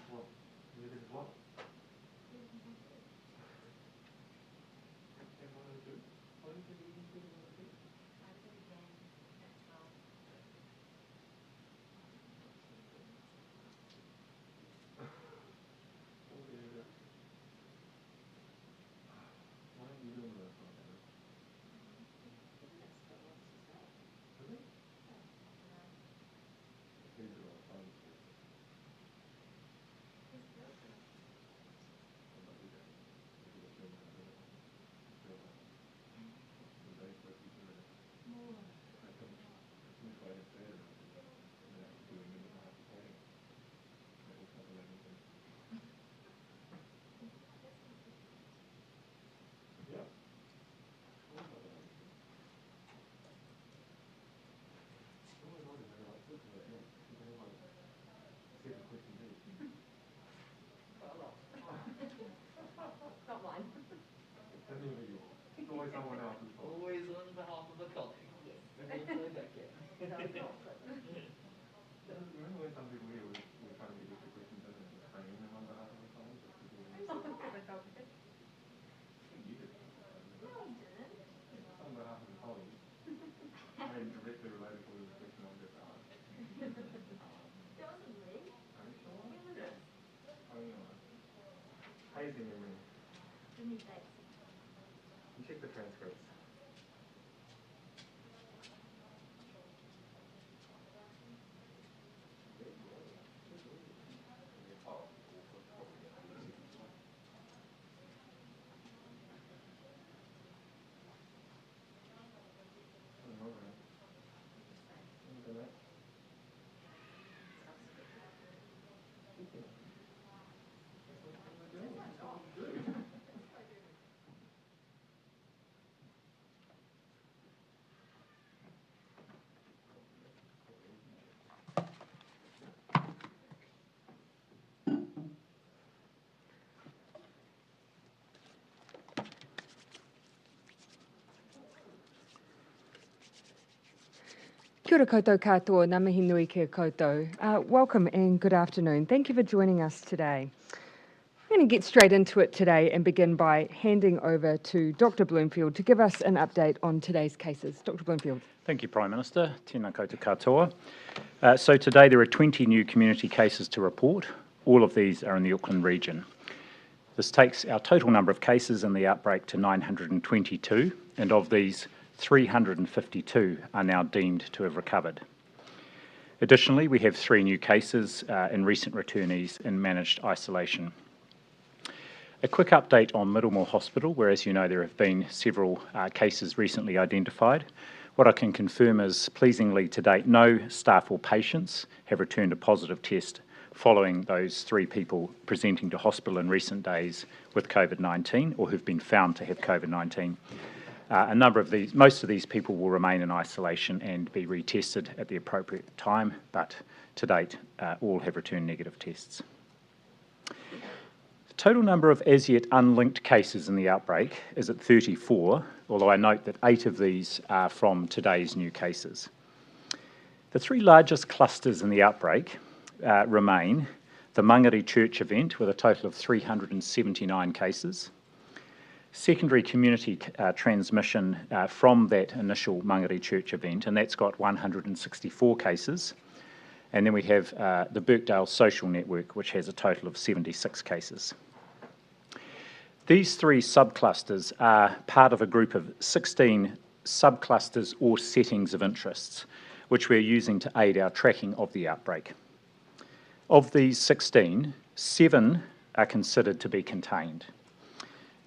What? Music is what? And what do you do? What is the evening thing you want to do? I do it again at 12. Oh dear. Why are you doing that for me? That's what wants to say. Really? Yeah. These are all fun. His girlfriend. What about you guys? Maybe you'll feel like I feel like the day for people that More. I think we try to say it and then doing it with my recording. I will cover everything. Yeah. We'll cover everything. Oh my god, I got sick of it. Yeah. You can have like 6 quick and days. Quite a lot. Not mine. It's never yours. It's always someone else's fault. Always on behalf of a colleague. Yes. Against the decade. Remember when some people here were trying to get Mr. Christian done and just framing them on behalf of the college? Just because they were I never told it. I think you did it. No, I didn't. It's on behalf of the college. I mean, directly related to the question on this art. That wasn't me. Are you sure? When was it? Oh, you know. Hazy memory. Give me dates. You check the transcripts. Kia ora koutou katoa, ngā mihi nui kia koutou. Welcome and good afternoon. Thank you for joining us today. I'm going to get straight into it today and begin by handing over to Dr. Bloomfield to give us an update on today's cases. Dr. Bloomfield. Thank you, Prime Minister. Tēnā koutou katoa. So today there are 20 new community cases to report. All of these are in the Auckland region. This takes our total number of cases in the outbreak to 922, and of these, 352 are now deemed to have recovered. Additionally, we have 3 new cases in recent returnees in managed isolation. A quick update on Middlemore Hospital, where, as you know, there have been several cases recently identified. What I can confirm is, pleasingly to date, no staff or patients have returned a positive test following those 3 people presenting to hospital in recent days with Covid-19 or who've been found to have Covid-19. Most of these people will remain in isolation and be retested at the appropriate time, but to date, all have returned negative tests. The total number of as yet unlinked cases in the outbreak is at 34, although I note that 8 of these are from today's new cases. The 3 largest clusters in the outbreak remain the Mangere Church event with a total of 379 cases, secondary community transmission from that initial Mangere Church event, and that's got 164 cases, and then we have the Birkdale Social Network, which has a total of 76 cases. These 3 subclusters are part of a group of 16 subclusters or settings of interests, which we're using to aid our tracking of the outbreak. Of these 16, 7 are considered to be contained.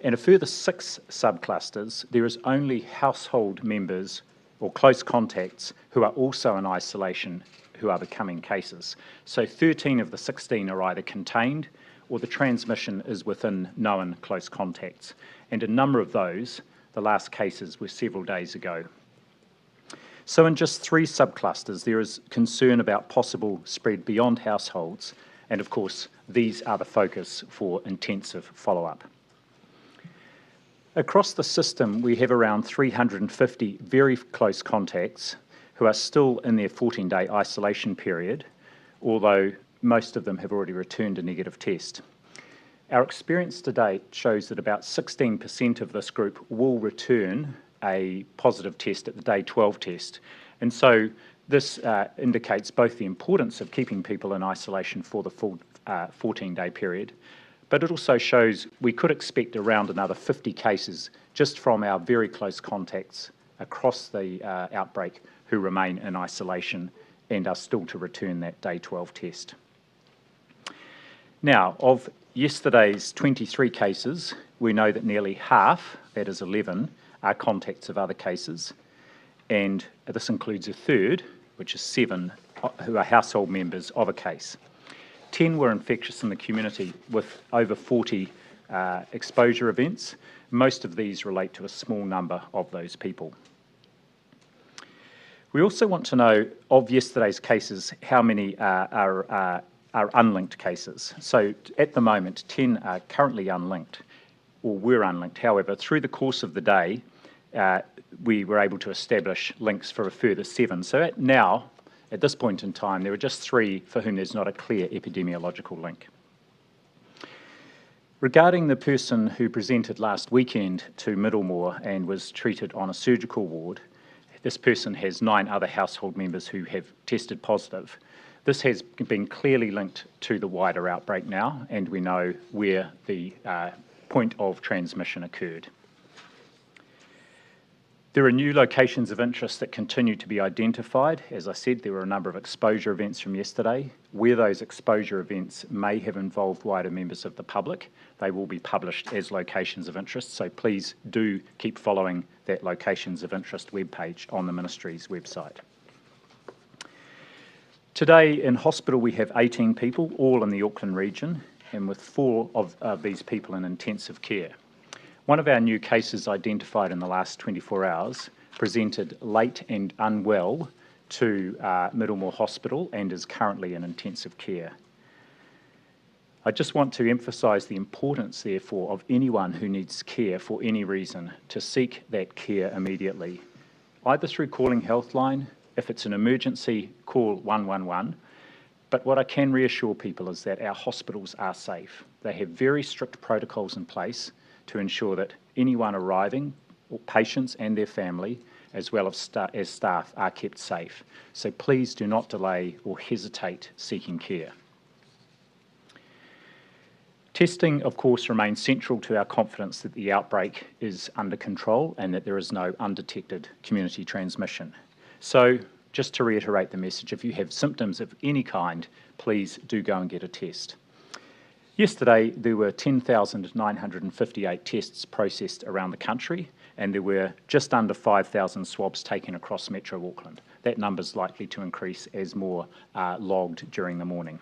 And a further 6 subclusters, there is only household members or close contacts who are also in isolation who are becoming cases. So 13 of the 16 are either contained or the transmission is within known close contacts. And a number of those, the last cases were several days ago. So in just 3 subclusters, there is concern about possible spread beyond households, and of course, these are the focus for intensive follow-up. Across the system, we have around 350 very close contacts who are still in their 14-day isolation period, although most of them have already returned a negative test. Our experience to date shows that about 16% of this group will return a positive test at the day 12 test. And so this indicates both the importance of keeping people in isolation for the full 14-day period, but it also shows we could expect around another 50 cases just from our very close contacts across the outbreak who remain in isolation and are still to return that day 12 test. Now, of yesterday's 23 cases, we know that nearly half, that is 11, are contacts of other cases, and this includes a third, which is 7, who are household members of a case. 10 were infectious in the community with over 40 exposure events. Most of these relate to a small number of those people. We also want to know, of yesterday's cases, how many are unlinked cases. So at the moment, 10 are currently unlinked, or were unlinked. However, through the course of the day, we were able to establish links for a further 7. So at this point in time, there are just 3 for whom there's not a clear epidemiological link. Regarding the person who presented last weekend to Middlemore and was treated on a surgical ward, this person has 9 other household members who have tested positive. This has been clearly linked to the wider outbreak now, and we know where the point of transmission occurred. There are new locations of interest that continue to be identified. As I said, there were a number of exposure events from yesterday. Where those exposure events may have involved wider members of the public, they will be published as locations of interest, so please do keep following that locations of interest webpage on the Ministry's website. Today in hospital we have 18 people, all in the Auckland region, and with 4 of these people in intensive care. One of our new cases identified in the last 24 hours presented late and unwell to Middlemore Hospital and is currently in intensive care. I just want to emphasise the importance, therefore, of anyone who needs care for any reason to seek that care immediately, either through calling Healthline If it's an emergency, call 111. But what I can reassure people is that our hospitals are safe. They have very strict protocols in place to ensure that anyone arriving, or patients and their family, as well as staff, are kept safe. So please do not delay or hesitate seeking care. Testing, of course, remains central to our confidence that the outbreak is under control and that there is no undetected community transmission. So, just to reiterate the message, if you have symptoms of any kind, please do go and get a test. Yesterday, there were 10,958 tests processed around the country, and there were just under 5,000 swabs taken across Metro Auckland. That number is likely to increase as more are logged during the morning.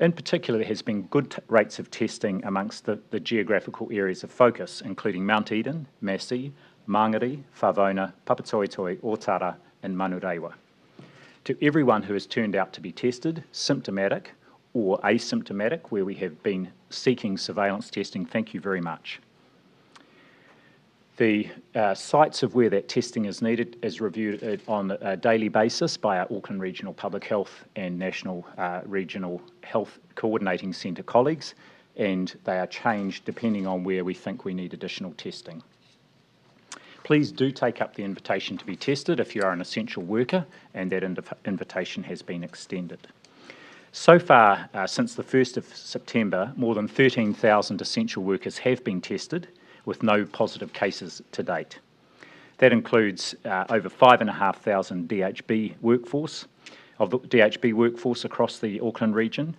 In particular, there has been good rates of testing amongst the geographical areas of focus, including Mount Eden, Massey, Mangere, Whavona, Papatoetoe, Otara and Manurewa. To everyone who has turned out to be tested, symptomatic or asymptomatic, where we have been seeking surveillance testing, thank you very much. The sites of where that testing is needed is reviewed on a daily basis by our Auckland Regional Public Health and National Regional Health Coordinating Centre colleagues, and they are changed depending on where we think we need additional testing. Please do take up the invitation to be tested if you are an essential worker, and that invitation has been extended. So far, since the 1st of September, more than 13,000 essential workers have been tested, with no positive cases to date. That includes over 5,500 DHB workforce, across the Auckland region,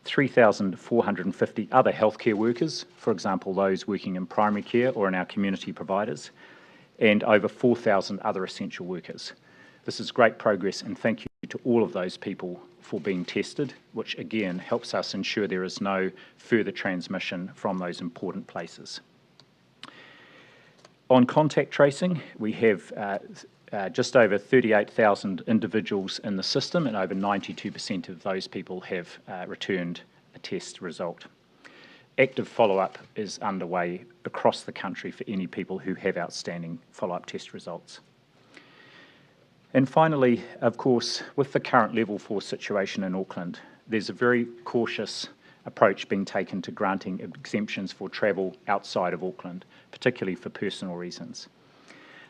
3,450 other healthcare workers, for example, those working in primary care or in our community providers, and over 4,000 other essential workers. This is great progress, and thank you to all of those people for being tested, which again helps us ensure there is no further transmission from those important places. On contact tracing, we have just over 38,000 individuals in the system, and over 92% of those people have returned a test result. Active follow-up is underway across the country for any people who have outstanding follow-up test results. And finally, of course, with the current level 4 situation in Auckland, there's a very cautious approach being taken to granting exemptions for travel outside of Auckland, particularly for personal reasons.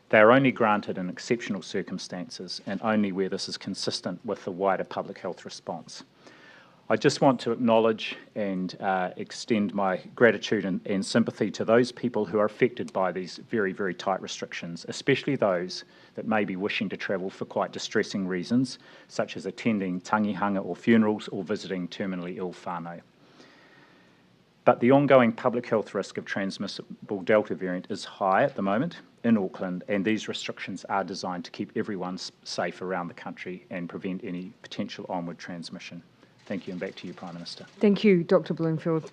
They are only granted in exceptional circumstances and only where this is consistent with the wider public health response. I just want to acknowledge and extend my gratitude and sympathy to those people who are affected by these very, very tight restrictions, especially those that may be wishing to travel for quite distressing reasons, such as attending tangihanga or funerals or visiting terminally ill whānau. But the ongoing public health risk of transmissible Delta variant is high at the moment in Auckland, and these restrictions are designed to keep everyone safe around the country and prevent any potential onward transmission. Thank you, and back to you, Prime Minister. Thank you, Dr. Bloomfield.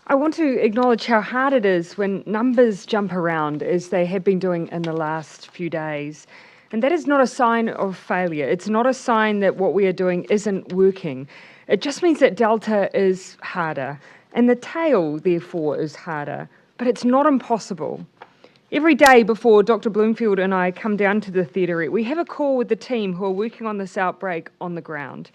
I want to acknowledge how hard it is when numbers jump around, as they have been doing in the last few days. And that is not a sign of failure. It's not a sign that what we are doing isn't working. It just means that Delta is harder. And the tail, therefore, is harder, but it's not impossible. Every day before Dr. Bloomfield and I come down to the theatre, we have a call with the team who are working on this outbreak on the ground.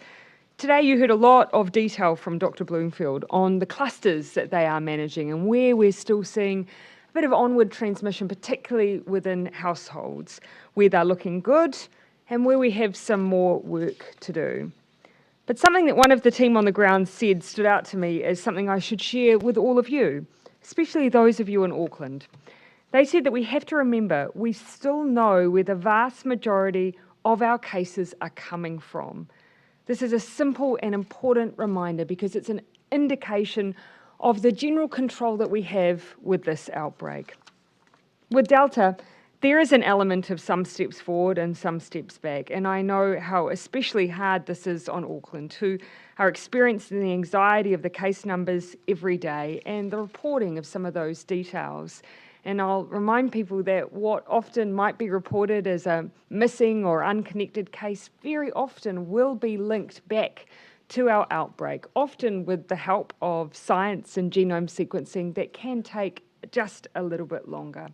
Today you heard a lot of detail from Dr. Bloomfield on the clusters that they are managing and where we're still seeing a bit of onward transmission, particularly within households, where they're looking good and where we have some more work to do. But something that one of the team on the ground said stood out to me as something I should share with all of you, especially those of you in Auckland. They said that we have to remember we still know where the vast majority of our cases are coming from. This is a simple and important reminder because it's an indication of the general control that we have with this outbreak. With Delta, there is an element of some steps forward and some steps back, and I know how especially hard this is on Auckland, who are experiencing the anxiety of the case numbers every day and the reporting of some of those details. And I'll remind people that what often might be reported as a missing or unconnected case very often will be linked back to our outbreak, often with the help of science and genome sequencing that can take just a little bit longer.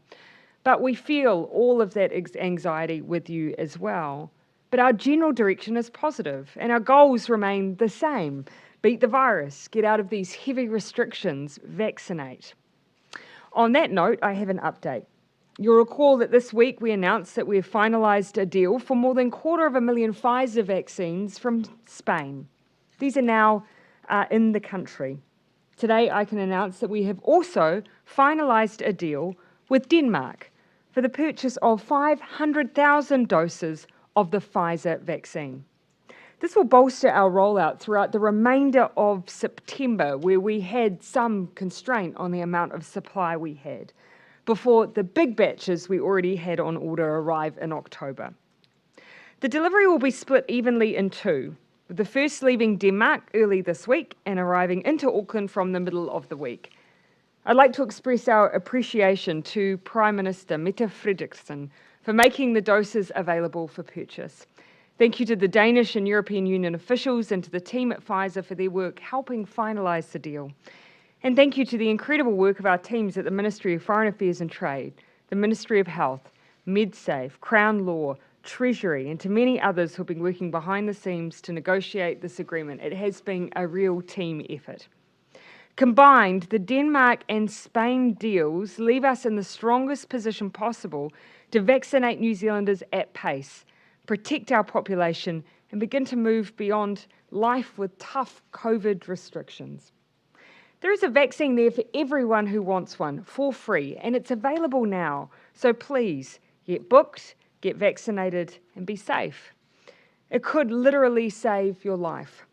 But we feel all of that anxiety with you as well. But our general direction is positive, and our goals remain the same. Beat the virus, get out of these heavy restrictions, vaccinate. On that note, I have an update. You'll recall that this week we announced that we have finalised a deal for more than 250,000 Pfizer vaccines from Spain. These are now in the country. Today I can announce that we have also finalised a deal with Denmark for the purchase of 500,000 doses of the Pfizer vaccine. This will bolster our rollout throughout the remainder of September, where we had some constraint on the amount of supply we had, before the big batches we already had on order arrive in October. The delivery will be split evenly in two, with the first leaving Denmark early this week and arriving into Auckland from the middle of the week. I'd like to express our appreciation to Prime Minister Mette Frederiksen for making the doses available for purchase. Thank you to the Danish and European Union officials and to the team at Pfizer for their work helping finalise the deal. And thank you to the incredible work of our teams at the Ministry of Foreign Affairs and Trade, the Ministry of Health, MedSafe, Crown Law, Treasury, and to many others who have been working behind the scenes to negotiate this agreement. It has been a real team effort. Combined, the Denmark and Spain deals leave us in the strongest position possible to vaccinate New Zealanders at pace, protect our population, and begin to move beyond life with tough COVID restrictions. There is a vaccine there for everyone who wants one, for free, and it's available now. So please, get booked, get vaccinated, and be safe. It could literally save your life.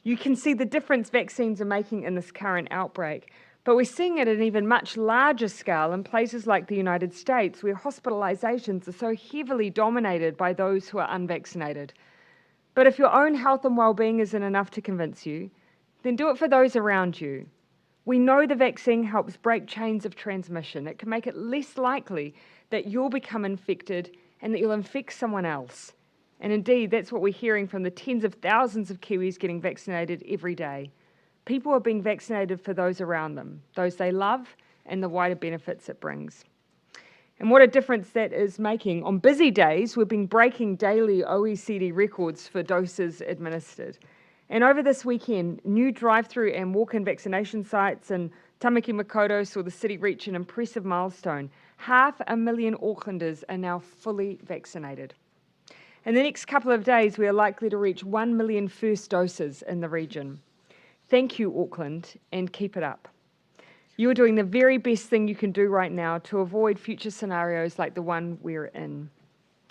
You can see the difference vaccines are making in this current outbreak, but we're seeing it at an even much larger scale in places like the United States, where hospitalizations are so heavily dominated by those who are unvaccinated. But if your own health and well-being isn't enough to convince you, then do it for those around you. We know the vaccine helps break chains of transmission. It can make it less likely that you'll become infected and that you'll infect someone else. And indeed, that's what we're hearing from the tens of thousands of Kiwis getting vaccinated every day. People are being vaccinated for those around them, those they love, and the wider benefits it brings. And what a difference that is making. On busy days, we've been breaking daily OECD records for doses administered. And over this weekend, new drive-through and walk-in vaccination sites in Tamaki Makaurau saw the city reach an impressive milestone. 500,000 Aucklanders are now fully vaccinated. In the next couple of days, we are likely to reach 1 million first doses in the region. Thank you, Auckland, and keep it up. You are doing the very best thing you can do right now to avoid future scenarios like the one we're in.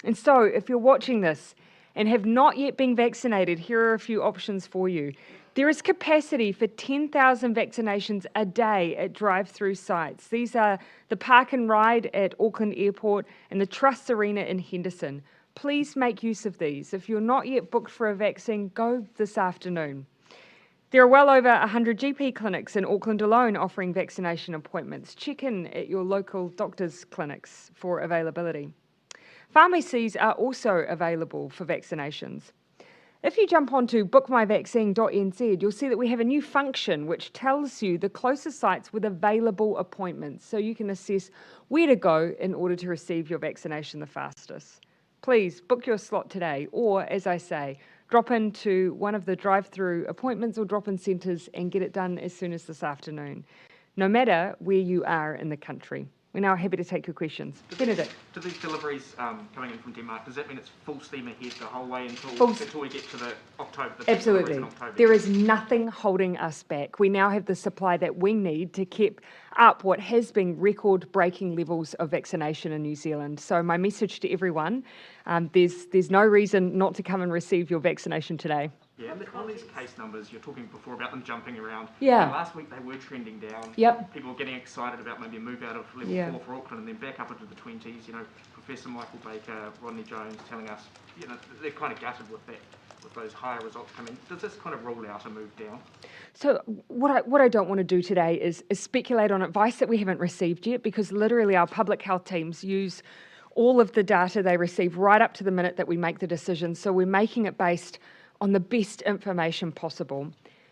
And so, if you're watching this and have not yet been vaccinated, here are a few options for you. There is capacity for 10,000 vaccinations a day at drive-through sites. These are the Park and Ride at Auckland Airport and the Trust Arena in Henderson. Please make use of these. If you're not yet booked for a vaccine, go this afternoon. There are well over 100 GP clinics in Auckland alone offering vaccination appointments. Check in at your local doctor's clinics for availability. Pharmacies are also available for vaccinations. If you jump onto bookmyvaccine.nz, you'll see that we have a new function which tells you the closest sites with available appointments, so you can assess where to go in order to receive your vaccination the fastest. Please book your slot today, or as I say, drop into one of the drive-through appointments or drop-in centres and get it done as soon as this afternoon, no matter where you are in the country. We're now happy to take your questions. Benedict. Do these deliveries coming in from Denmark, does that mean it's full steam ahead the whole way until we get to the October? Absolutely. There is nothing holding us back. We now have the supply that we need to keep up what has been record-breaking levels of vaccination in New Zealand. So my message to everyone, there's no reason not to come and receive your vaccination today. Yeah, and on these case numbers, you're talking before about them jumping around. Yeah. And last week they were trending down. Yep. People were getting excited about maybe a move out of level 4 for Auckland and then back up into the 20s. You know, Professor Michael Baker, Rodney Jones telling us, you know, they're kind of gutted with that, with those higher results coming. Does this kind of rule out a move down? So what I don't want to do today is speculate on advice that we haven't received yet, because literally our public health teams use all of the data they receive right up to the minute that we make the decision. So we're making it based on the best information possible.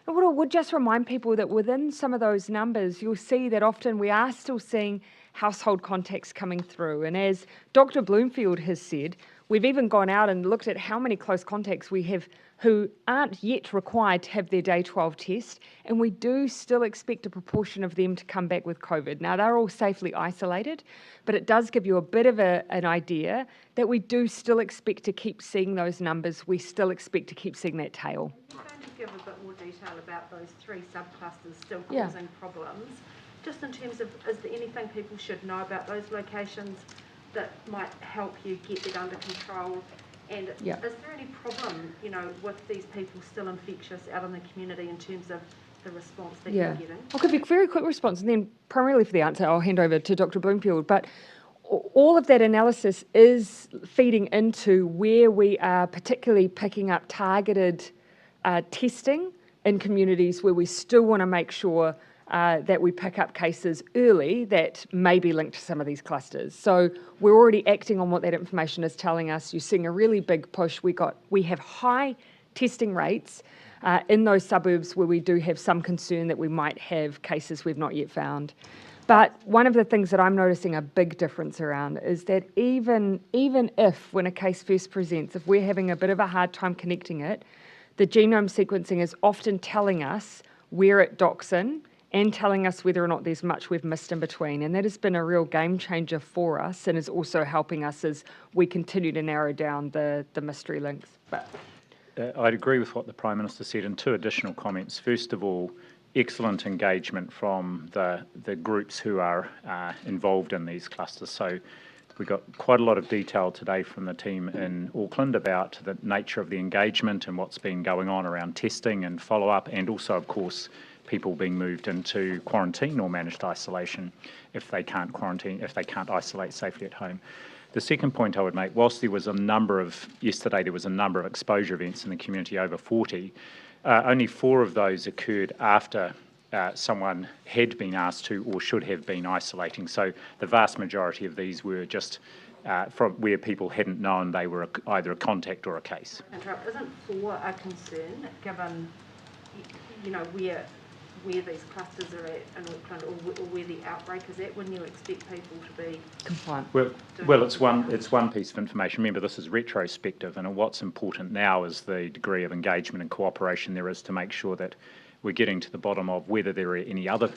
And what I would just remind people that within some of those numbers, you'll see that often we are still seeing household contacts coming through. And as Dr. Bloomfield has said, we've even gone out and looked at how many close contacts we have who aren't yet required to have their day 12 test, and we do still expect a proportion of them to come back with COVID. Now, they're all safely isolated, but it does give you a bit of an idea that we do still expect to keep seeing those numbers. We still expect to keep seeing that tail. You're going to give a bit more detail about those 3 subclusters still Yeah. causing problems. Just in terms of, is there anything people should know about those locations that might help you get it under control? And Yeah. is there any problem, with these people still infectious out in the community in terms of the response that you're getting? I'll give you a very quick response, and then primarily for the answer, I'll hand over to Dr. Bloomfield. But all of that analysis is feeding into where we are particularly picking up targeted testing in communities where we still want to make sure that we pick up cases early that may be linked to some of these clusters. So we're already acting on what that information is telling us. You're seeing a really big push. We have high testing rates in those suburbs where we do have some concern that we might have cases we've not yet found. But one of the things that I'm noticing a big difference around is that even if, when a case first presents, if we're having a bit of a hard time connecting it, the genome sequencing is often telling us where it docks in and telling us whether or not there's much we've missed in between. And that has been a real game changer for us and is also helping us as we continue to narrow down the mystery links. But I'd agree with what the Prime Minister said, and 2 additional comments. First of all, excellent engagement from the groups who are involved in these clusters. So we got quite a lot of detail today from the team in Auckland about the nature of the engagement and what's been going on around testing and follow-up, and also, of course, people being moved into quarantine or managed isolation if they can't isolate safely at home. The second point I would make, whilst there was yesterday there was a number of exposure events in the community, over 40, only 4 of those occurred after someone had been asked to or should have been isolating. So the vast majority of these were just from where people hadn't known they were either a contact or a case. Isn't 4 a concern, given, where these clusters are at in Auckland, or where the outbreak is at? Wouldn't you expect people to be compliant? Well, it's one piece of information. Remember, this is retrospective, and what's important now is the degree of engagement and cooperation there is to make sure that we're getting to the bottom of whether there are any other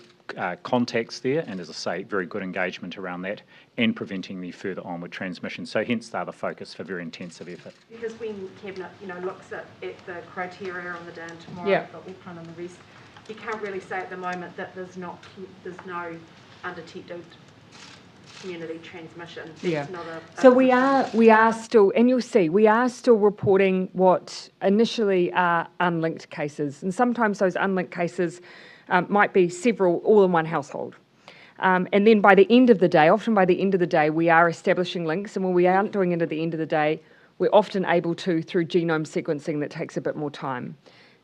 contacts there, and as I say, very good engagement around that, and preventing the further onward transmission. So hence they're the focus for very intensive effort. Because when Cabinet, looks at the criteria on the day and tomorrow, for Auckland and the rest, you can't really say at the moment that there's no undetected community transmission. Yeah. So we are still, and you'll see, we are still reporting what initially are unlinked cases, and sometimes those unlinked cases might be several all in one household. And then by the end of the day, often by the end of the day, we are establishing links, and when we aren't doing it at the end of the day, we're often able to through genome sequencing that takes a bit more time.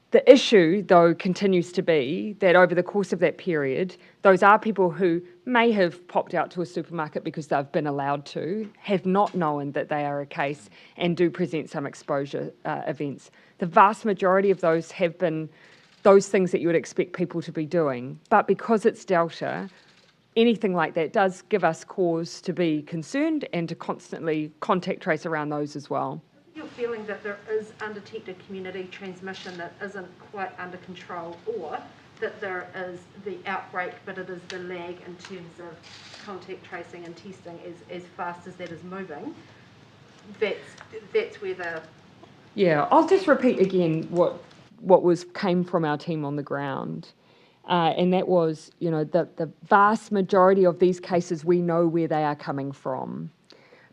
The issue, though, continues to be that over the course of that period, those are people who may have popped out to a supermarket because they've been allowed to, have not known that they are a case, and do present some exposure events. The vast majority of those have been those things that you would expect people to be doing. But because it's Delta, anything like that does give us cause to be concerned and to constantly contact trace around those as well. You're feeling that there is undetected community transmission that isn't quite under control, or that there is the outbreak, but it is the lag in terms of contact tracing and testing as fast as that is moving. That's where the... Yeah, I'll just repeat again what came from our team on the ground. And that was, the vast majority of these cases, we know where they are coming from.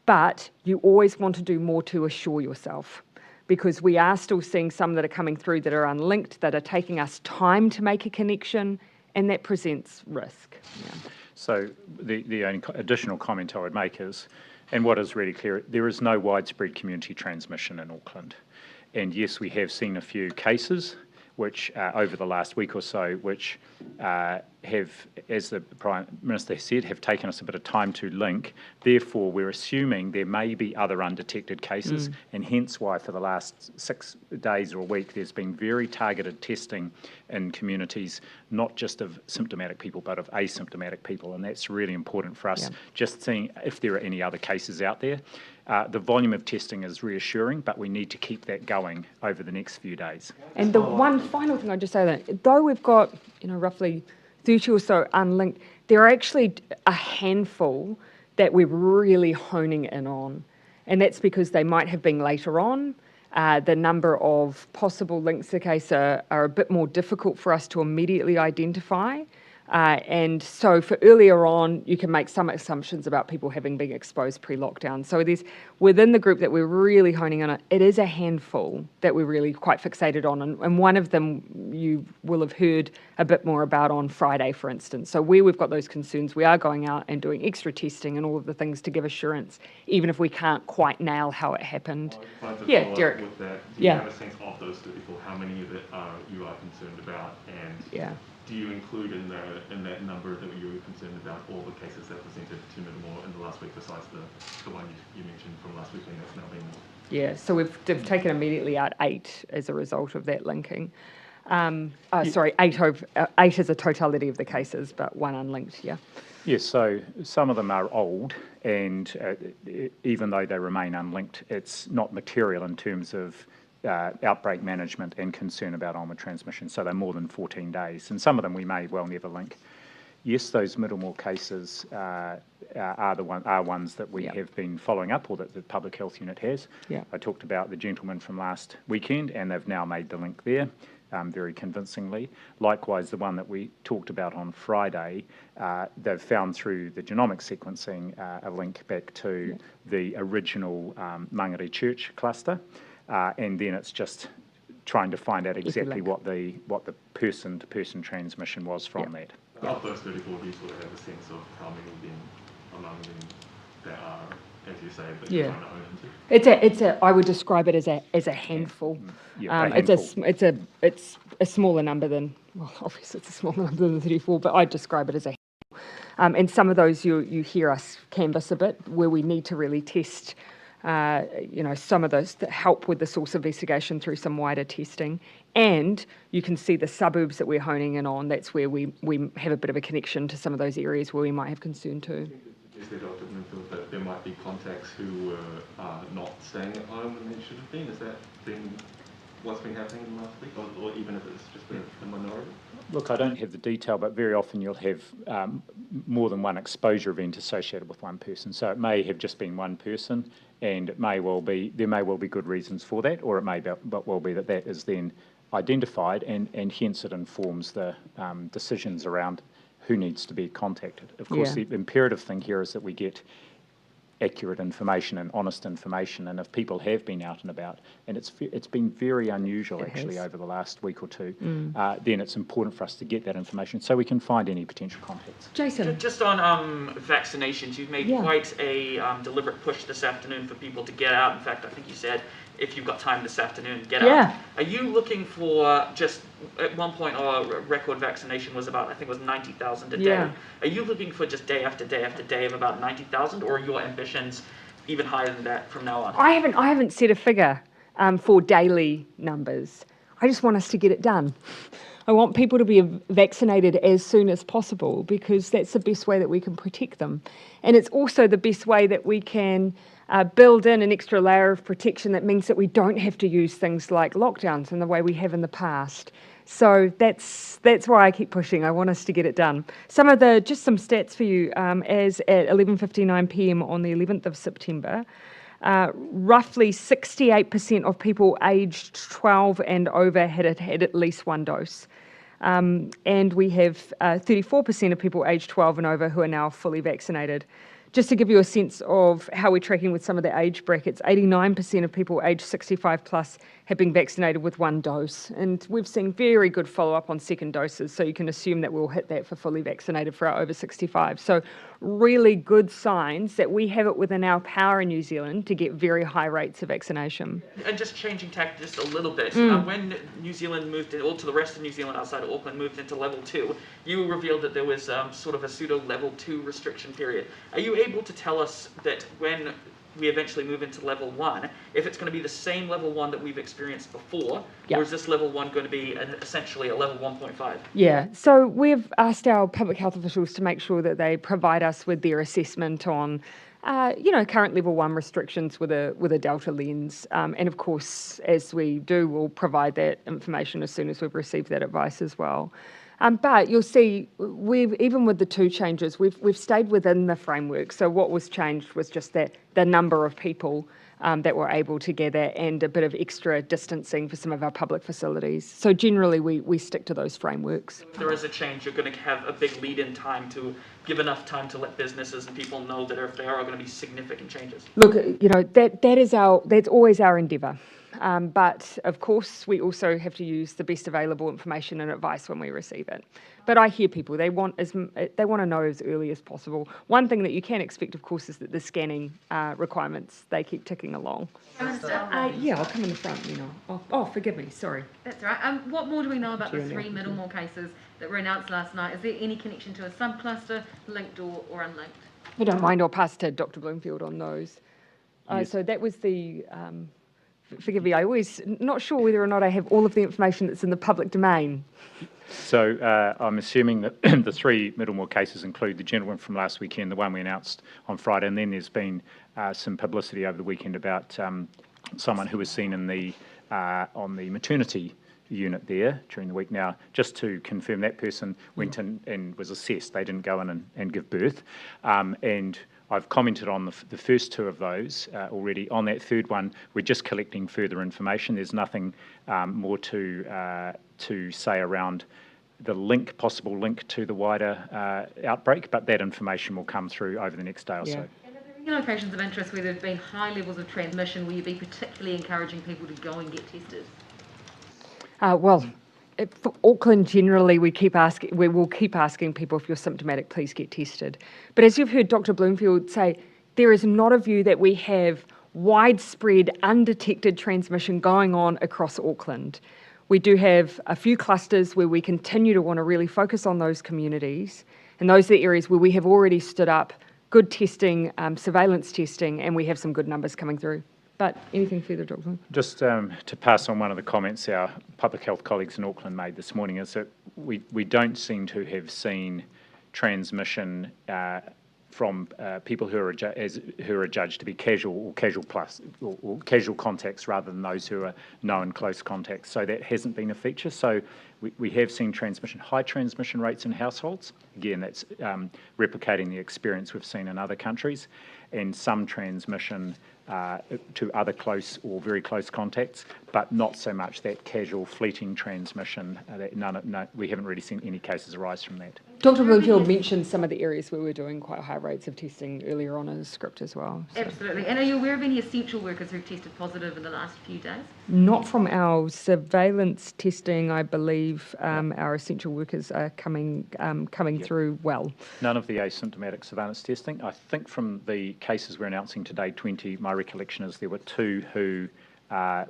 But you always want to do more to assure yourself, because we are still seeing some that are coming through that are unlinked, that are taking us time to make a connection, and that presents risk. Yeah. So the only additional comment I would make is, and what is really clear, there is no widespread community transmission in Auckland. And yes, we have seen a few cases. which over the last week or so, which have, as the Prime Minister said, have taken us a bit of time to link. Therefore, we're assuming there may be other undetected cases, and hence why for the last 6 days or a week there's been very targeted testing in communities, not just of symptomatic people, but of asymptomatic people, and that's really important for us, just seeing if there are any other cases out there. The volume of testing is reassuring, but we need to keep that going over the next few days. And the one final thing I'd just say that, though we've got, roughly 30 or so unlinked, there are actually a handful that we're really honing in on. And that's because they might have been later on. The number of possible links to the case are a bit more difficult for us to immediately identify. And so for earlier on, you can make some assumptions about people having been exposed pre-lockdown. So there's, within the group that we're really honing in on, it is a handful that we're really quite fixated on. And one of them you will have heard a bit more about on Friday, for instance. So where we've got those concerns, we are going out and doing extra testing and all of the things to give assurance, even if we can't quite nail how it happened. Yeah, Derek. With that, do you have a sense of those 34, how many of it you are concerned about? And do you include in that number that you were concerned about all the cases that presented to Middlemore in the last week, besides the one you mentioned from last weekend that's now been... Yeah, so we've taken immediately out 8 as a result of that linking. Sorry, 8 is a totality of the cases, but 1 unlinked, yeah. Yes, so some of them are old, and even though they remain unlinked, it's not material in terms of outbreak management and concern about onward transmission, so they're more than 14 days, and some of them we may well never link. Yes, those Middlemore cases are ones that we have been following up, or that the Public Health Unit has. Yeah. I talked about the gentleman from last weekend, and they've now made the link there very convincingly. Likewise, the one that we talked about on Friday, they've found through the genomic sequencing a link back to the original Mangere Church cluster. And then it's just trying to find out exactly what the person-to-person transmission was from that. Of those 34, do you sort of have a sense of how many of them, among them, that are, as you say, that you're trying to own into? I would describe it as a handful. A handful. It's a smaller number than, well, obviously it's a smaller number than the 34, but I'd describe it as a handful. And some of those you hear us canvass a bit, where we need to really test some of those that help with the source investigation through some wider testing. And you can see the suburbs that we're honing in on. That's where we have a bit of a connection to some of those areas where we might have concern too. Is there, Dr. Bloomfield, that there might be contacts who were not staying at home when they should have been? Is that been what's been happening in the last week, or even if it's just a minority? Look, I don't have the detail, but very often you'll have more than one exposure event associated with one person. So it may have just been one person, and there may well be good reasons for that, or it may well be that is then identified, and hence it informs the decisions around who needs to be contacted. Of course, the imperative thing here is that we get accurate information and honest information, and if people have been out and about, and it's been very unusual actually over the last week or two, then it's important for us to get that information so we can find any potential contacts. Jason? Just on vaccinations, you've made quite a deliberate push this afternoon for people to get out. In fact, I think you said if you've got time this afternoon, get out. Are you looking for just, at one point our record vaccination was about, I think it was 90,000 a day. Are you looking for just day after day after day of about 90,000, or are your ambitions even higher than that from now on? I haven't set a figure for daily numbers. I just want us to get it done. I want people to be vaccinated as soon as possible, because that's the best way that we can protect them. And it's also the best way that we can build in an extra layer of protection that means that we don't have to use things like lockdowns in the way we have in the past. So that's why I keep pushing. I want us to get it done. Just some stats for you. As at 11:59 p.m. on the 11th of September, roughly 68% of people aged 12 and over had at least one dose. And we have 34% of people aged 12 and over who are now fully vaccinated. Just to give you a sense of how we're tracking with some of the age brackets, 89% of people aged 65 plus have been vaccinated with one dose. And we've seen very good follow-up on second doses, so you can assume that we'll hit that for fully vaccinated for our over 65. So really good signs that we have it within our power in New Zealand to get very high rates of vaccination. And just changing tack just a little bit, when New Zealand moved in, or to the rest of New Zealand outside of Auckland moved into level 2, you revealed that there was sort of a pseudo level 2 restriction period. Are you able to tell us that when we eventually move into level 1, if it's going to be the same level 1 that we've experienced before, or is this level 1 going to be essentially a level 1.5? Yeah, so we've asked our public health officials to make sure that they provide us with their assessment on, current level 1 restrictions with a Delta lens. And of course, as we do, we'll provide that information as soon as we've received that advice as well. But you'll see, even with the 2 changes, we've stayed within the framework. So what was changed was just that the number of people that were able to gather and a bit of extra distancing for some of our public facilities. So generally, we stick to those frameworks. If there is a change, you're going to have a big lead-in time to give enough time to let businesses and people know that if there are going to be significant changes. Look, that's always our endeavour. But of course, we also have to use the best available information and advice when we receive it. But I hear people; they want to know as early as possible. One thing that you can expect, of course, is that the scanning requirements they keep ticking along. Yeah, I'll come in the front. Oh, forgive me. Sorry. That's right. What more do we know about the 3 Middlemore cases that were announced last night? Is there any connection to a subcluster, linked or unlinked? I don't mind. I'll pass to Dr. Bloomfield on those. Yes. So that was the. Forgive me, I'm always not sure whether or not I have all of the information that's in the public domain. So I'm assuming that the 3 Middlemore cases include the gentleman from last weekend, the one we announced on Friday, and then there's been some publicity over the weekend about someone who was seen in the on the maternity unit there during the week. Now, just to confirm, that person went in and was assessed. They didn't go in and give birth. And I've commented on the first 2 of those already. On that third one, we're just collecting further information. There's nothing more to say around the possible link to the wider outbreak, but that information will come through over the next day or so. And are there any locations of interest where there have been high levels of transmission where you'd be particularly encouraging people to go and get tested? For Auckland, generally, we will keep asking people, if you're symptomatic, please get tested. But as you've heard Dr. Bloomfield say, there is not a view that we have widespread, undetected transmission going on across Auckland. We do have a few clusters where we continue to want to really focus on those communities, and those are the areas where we have already stood up good testing, surveillance testing, and we have some good numbers coming through. But anything further, Dr. Just to pass on one of the comments our public health colleagues in Auckland made this morning is that we don't seem to have seen transmission from people who are judged to be casual or casual contacts rather than those who are known close contacts. So that hasn't been a feature. So we have seen high transmission rates in households. Again, that's replicating the experience we've seen in other countries, and some transmission to other close or very close contacts, but not so much that casual, fleeting transmission. We haven't really seen any cases arise from that. Dr. Bloomfield mentioned some of the areas where we're doing quite high rates of testing earlier on in the script as well. So. Absolutely. And are you aware of any essential workers who've tested positive in the last few days? Not from our surveillance testing, I believe. Our essential workers are coming through well. None of the asymptomatic surveillance testing. I think from the cases we're announcing today, 20, my recollection is there were 2 who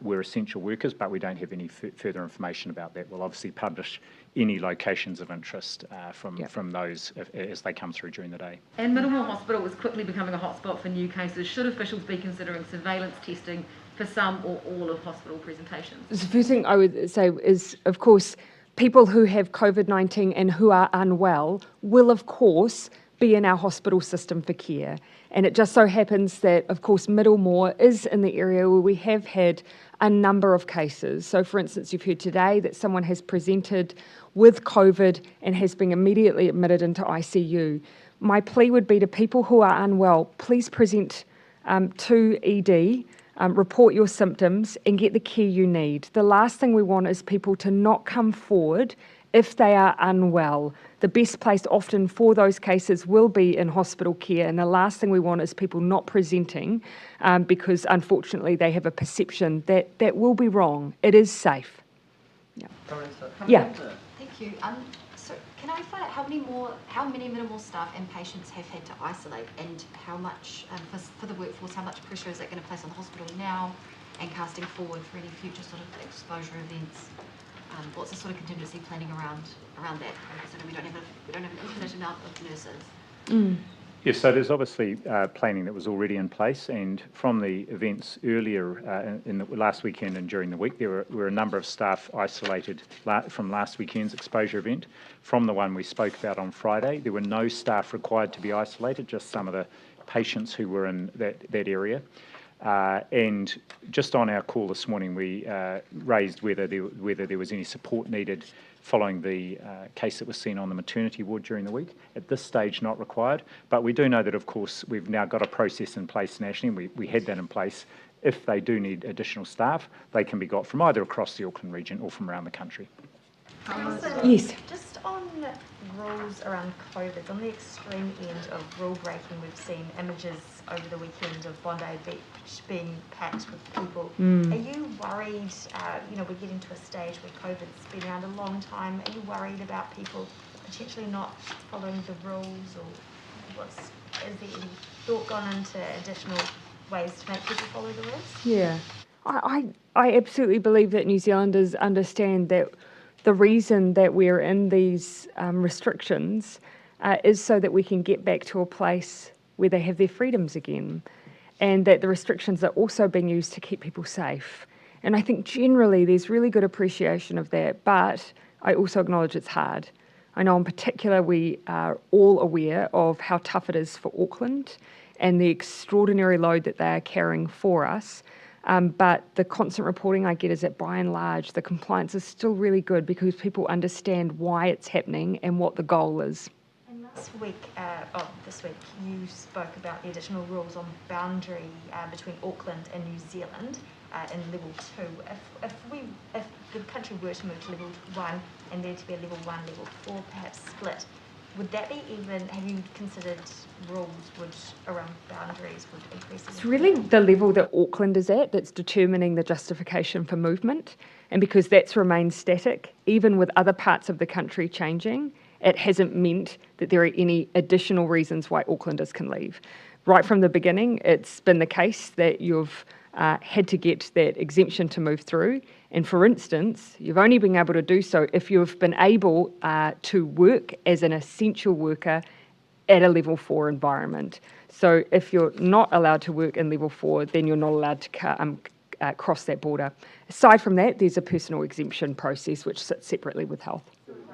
were essential workers, but we don't have any further information about that. We'll obviously publish any locations of interest from those as they come through during the day. And Middlemore Hospital is quickly becoming a hotspot for new cases. Should officials be considering surveillance testing for some or all of hospital presentations? The first thing I would say is, of course, people who have COVID-19 and who are unwell will, of course, be in our hospital system for care. And it just so happens that, of course, Middlemore is in the area where we have had a number of cases. So, for instance, you've heard today that someone has presented with COVID and has been immediately admitted into ICU. My plea would be to people who are unwell, please present to ED, report your symptoms and get the care you need. The last thing we want is people to not come forward if they are unwell. The best place often for those cases will be in hospital care, and the last thing we want is people not presenting because unfortunately they have a perception that will be wrong. It is safe. Yeah. Thank you. So can can I find out how many Middlemore staff and patients have had to isolate, and how much, for the workforce, how much pressure is that going to place on the hospital now, and casting forward for any future sort of exposure events? What's the sort of contingency planning around that? Because we don't have an infinite amount of nurses. Yes, so there's obviously planning that was already in place, and from the events earlier in the last weekend and during the week, there were a number of staff isolated from last weekend's exposure event. From the one we spoke about on Friday, there were no staff required to be isolated, just some of the patients who were in that area. And just on our call this morning, we raised whether there was any support needed following the case that was seen on the maternity ward during the week. At this stage, not required, but we do know that, of course, we've now got a process in place nationally, and we had that in place. If they do need additional staff, they can be got from either across the Auckland region or from around the country. Yes. Just on rules around COVID, on the extreme end of rule breaking, we've seen images over the weekend of Bondi Beach being packed with people. Are you worried, we're getting to a stage where COVID's been around a long time, are you worried about people potentially not following the rules, or is there any thought gone into additional ways to make people follow the rules? Yeah, I absolutely believe that New Zealanders understand that the reason that we're in these restrictions is so that we can get back to a place where they have their freedoms again, and that the restrictions are also being used to keep people safe. And I think generally there's really good appreciation of that, but I also acknowledge it's hard. I know in particular we are all aware of how tough it is for Auckland and the extraordinary load that they are carrying for us. But the constant reporting I get is that by and large the compliance is still really good because people understand why it's happening and what the goal is. And this week, you spoke about the additional rules on boundary between Auckland and New Zealand in level 2. If the country were to move to level 1 and there to be a level 1, level 4 perhaps split, would that be even, have you considered rules around boundaries would increase? It's really the level that Auckland is at that's determining the justification for movement. And because that's remained static, even with other parts of the country changing, it hasn't meant that there are any additional reasons why Aucklanders can leave. Right from the beginning, it's been the case that you've had to get that exemption to move through. And for instance, you've only been able to do so if you've been able to work as an essential worker at a level 4 environment. So if you're not allowed to work in level 4, then you're not allowed to cross that border. Aside from that, there's a personal exemption process which sits separately with health.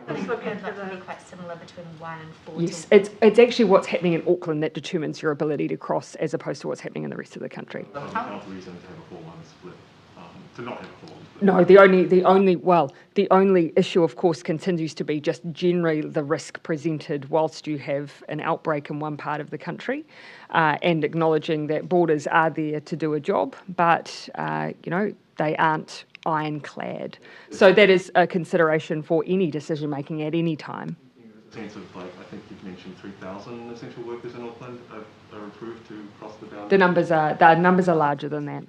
It's looking to be quite similar between 1 and 4. Yes, it's actually what's happening in Auckland that determines your ability to cross as opposed to what's happening in the rest of the country. Health reason to have a 4-1 split, to not have a 4-1 split. No, the only issue, of course, continues to be just generally the risk presented whilst you have an outbreak in one part of the country, and acknowledging that borders are there to do a job, but they aren't ironclad. So that is a consideration for any decision making at any time. Sense of, I think you've mentioned 3,000 essential workers in Auckland are approved to cross the boundary. The numbers are larger than that.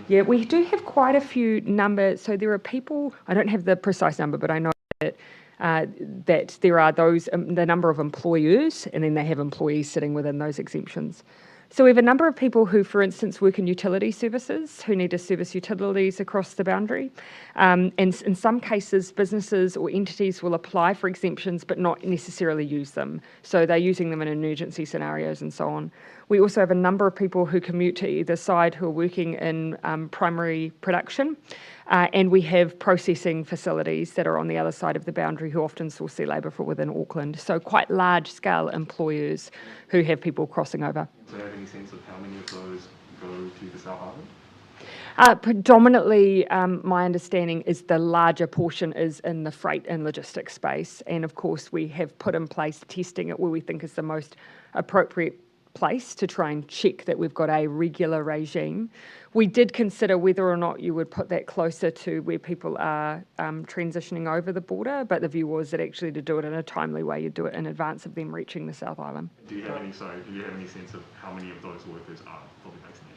Yeah, we do have quite a few numbers. So there are people, I don't have the precise number, but I know that that there are those, the number of employers, and then they have employees sitting within those exemptions. So we have a number of people who, for instance, work in utility services, who need to service utilities across the boundary. And in some cases, businesses or entities will apply for exemptions but not necessarily use them. So they're using them in emergency scenarios and so on. We also have a number of people who commute to either side who are working in primary production. And we have processing facilities that are on the other side of the boundary who often source their labour from within Auckland. So quite large-scale employers who have people crossing over. Do you have any sense of how many of those go to the South Island? Predominantly, my understanding is the larger portion is in the freight and logistics space. And of course, we have put in place testing at where we think is the most appropriate place to try and check that we've got a regular regime. We did consider whether or not you would put that closer to where people are transitioning over the border, but the view was that actually to do it in a timely way, you'd do it in advance of them reaching the South Island. Do you have any sense of how many of those workers are fully vaccinated?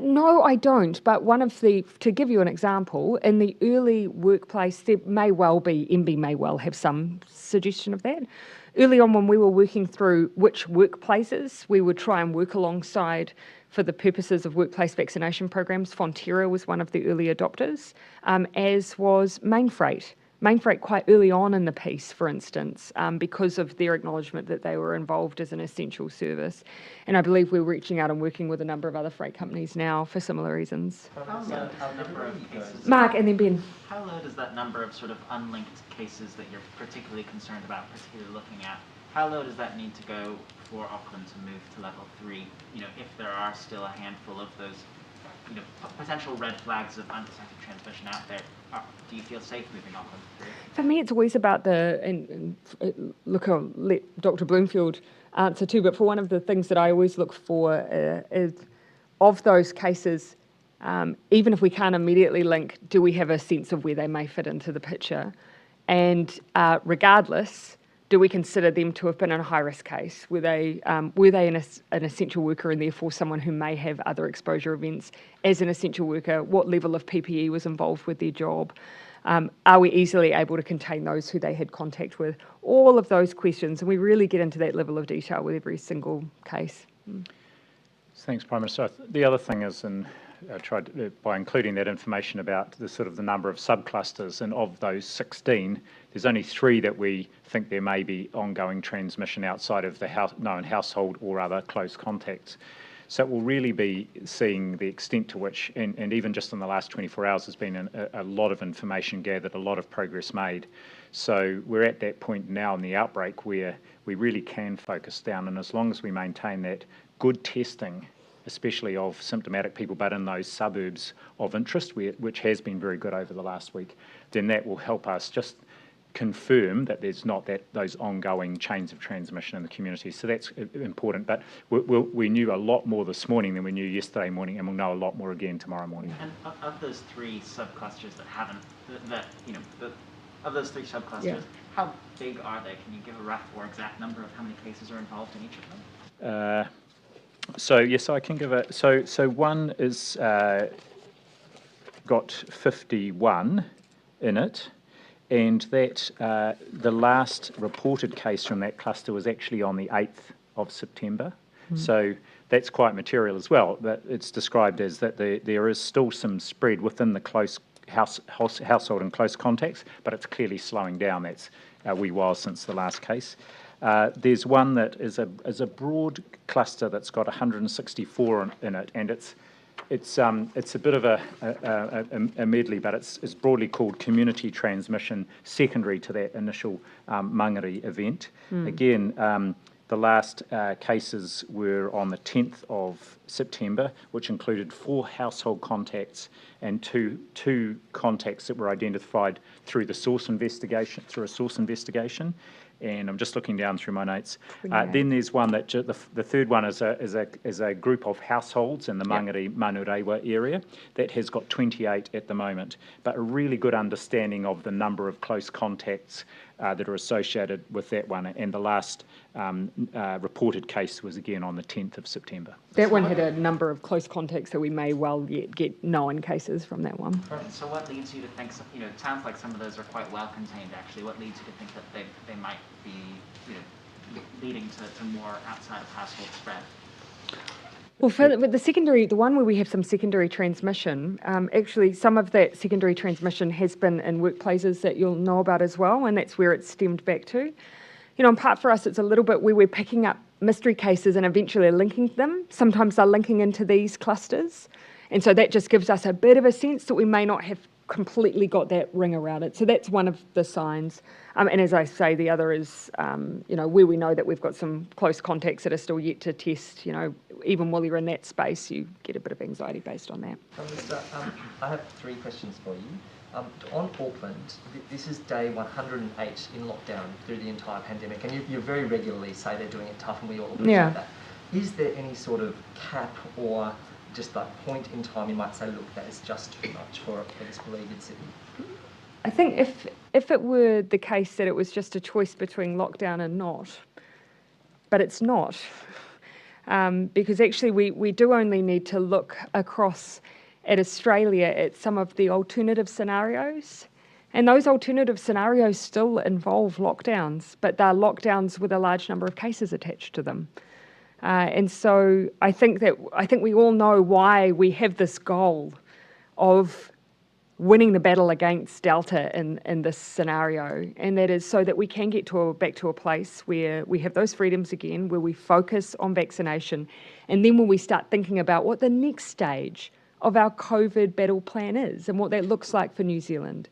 No, I don't. But to give you an example, in the early workplace, there may well be, MB may well have some suggestion of that. Early on, when we were working through which workplaces we would try and work alongside for the purposes of workplace vaccination programs, Fonterra was one of the early adopters, as was Mainfreight. Mainfreight quite early on in the piece, for instance, because of their acknowledgement that they were involved as an essential service. And I believe we're reaching out and working with a number of other freight companies now for similar reasons. Mark and then Ben. How low does that number of sort of unlinked cases that you're particularly concerned about, particularly looking at, how low does that need to go for Auckland to move to level 3? You know, if there are still a handful of those, you know, potential red flags of undetected transmission out there, do you feel safe moving Auckland through? For me, it's always about look, I'll let Dr. Bloomfield answer too, but for one of the things that I always look for is, of those cases, even if we can't immediately link, do we have a sense of where they may fit into the picture? And regardless, do we consider them to have been in a high-risk case? Were they an essential worker and therefore someone who may have other exposure events as an essential worker? What level of PPE was involved with their job? Are we easily able to contain those who they had contact with? All of those questions, and we really get into that level of detail with every single case. Thanks, Prime Minister. The other thing is, and I tried by including that information about the number of subclusters, and of those 16, there's only 3 that we think there may be ongoing transmission outside of the known household or other close contacts. So it will really be seeing the extent to which, and even just in the last 24 hours, there's been a lot of information gathered, a lot of progress made. So we're at that point now in the outbreak where we really can focus down, and as long as we maintain that good testing, especially of symptomatic people, but in those suburbs of interest, which has been very good over the last week, then that will help us just confirm that there's not those ongoing chains of transmission in the community. So that's important. But we knew a lot more this morning than we knew yesterday morning, and we'll know a lot more again tomorrow morning. And of those 3 subclusters that haven't, of those 3 subclusters, yeah. How big are they? Can you give a rough or exact number of how many cases are involved in each of them? So yes, I can give a. So one is got 51 in it, and that the last reported case from that cluster was actually on the 8th of September. So that's quite material as well. That it's described as that there is still some spread within the close household and close contacts, but it's clearly slowing down. That's a wee while since the last case. There's one that is a broad cluster that's got 164 in it, and it's a bit of a medley, but it's broadly called community transmission secondary to that initial Mangere event. Again, the last cases were on the 10th of September, which included 4 household contacts and two contacts that were identified through a source investigation. And I'm just looking down through my notes. Then there's one that the third one is a group of households in the Mangere Manurewa area that has got 28 at the moment, but a really good understanding of the number of close contacts that are associated with that one. And the last reported case was again on the 10th of September. That one had a number of close contacts, so we may well yet get known cases from that one. Right. So what leads you to think, it sounds like some of those are quite well contained actually. What leads you to think that they might be, leading to more outside of household spread? Well, with the one where we have some secondary transmission, actually some of that secondary transmission has been in workplaces that you'll know about as well, and that's where it's stemmed back to. In part for us, it's a little bit where we're picking up mystery cases and eventually linking them. Sometimes they're linking into these clusters, and so that just gives us a bit of a sense that we may not have completely got that ring around it. So that's one of the signs. And as I say, the other is, where we know that we've got some close contacts that are still yet to test. Even while you're in that space, you get a bit of anxiety based on that. I have 3 questions for you. On Auckland, this is day 108 in lockdown through the entire pandemic, and you very regularly say they're doing it tough, and we all appreciate that. Is there any sort of cap or just that point in time you might say, look, that is just too much for this beleaguered city? I think if it were the case that it was just a choice between lockdown and not, but it's not. because actually we do only need to look across at Australia at some of the alternative scenarios. And those alternative scenarios still involve lockdowns, but they're lockdowns with a large number of cases attached to them. And so I think we all know why we have this goal of winning the battle against Delta in this scenario, and that is so that we can get back to a place where we have those freedoms again, where we focus on vaccination, and then when we start thinking about what the next stage of our COVID battle plan is and what that looks like for New Zealand.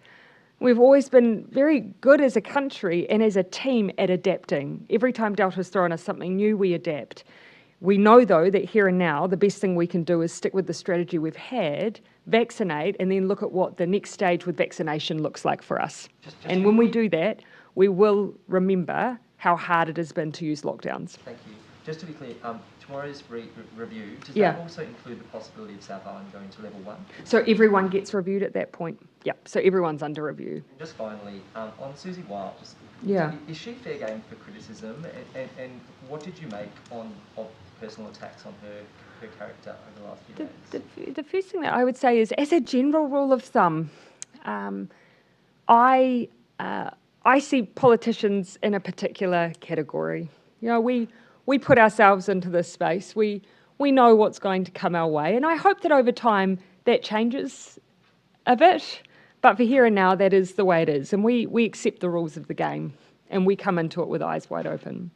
We've always been very good as a country and as a team at adapting. Every time Delta's thrown us something new, we adapt. We know, though, that here and now, the best thing we can do is stick with the strategy we've had, vaccinate, and then look at what the next stage with vaccination looks like for us. And when we do that, we will remember how hard it has been to use lockdowns. Thank you. Just to be clear, tomorrow's review, does Yeah. that also include the possibility of South Island going to level 1? So everyone gets reviewed at that point. Yep, so everyone's under review. And just finally, on Susie Wiles, Yeah. is she fair game for criticism? And what did you make of personal attacks on her character over the last few days? The first thing that I would say is, as a general rule of thumb, I see politicians in a particular category. You know, we put ourselves into this space. We know what's going to come our way, and I hope that over time that changes a bit. But for here and now, that is the way it is, and we accept the rules of the game, and we come into it with eyes wide open.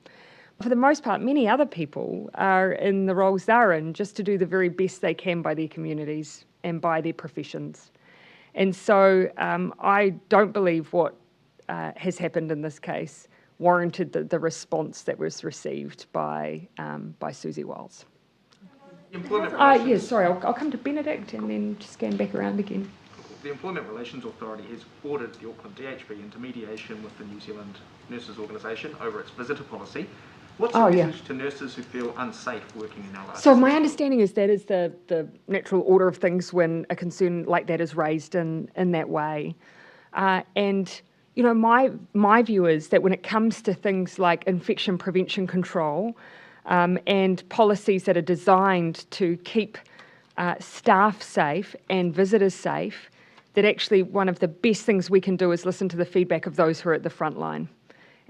For the most part, many other people are in the roles they're in just to do the very best they can by their communities and by their professions. And so I don't believe what has happened in this case warranted the response that was received by Susie Wiles. Yes, sorry, I'll come to Benedict and then just scan back around again. The Employment Relations Authority has ordered the Auckland DHB into mediation with the New Zealand Nurses Organisation over its visitor policy. What's your message to nurses who feel unsafe working in our So my understanding is that is the natural order of things when a concern like that is raised in that way. And you know, my view is that when it comes to things like infection prevention control and policies that are designed to keep staff safe and visitors safe, that actually one of the best things we can do is listen to the feedback of those who are at the front line.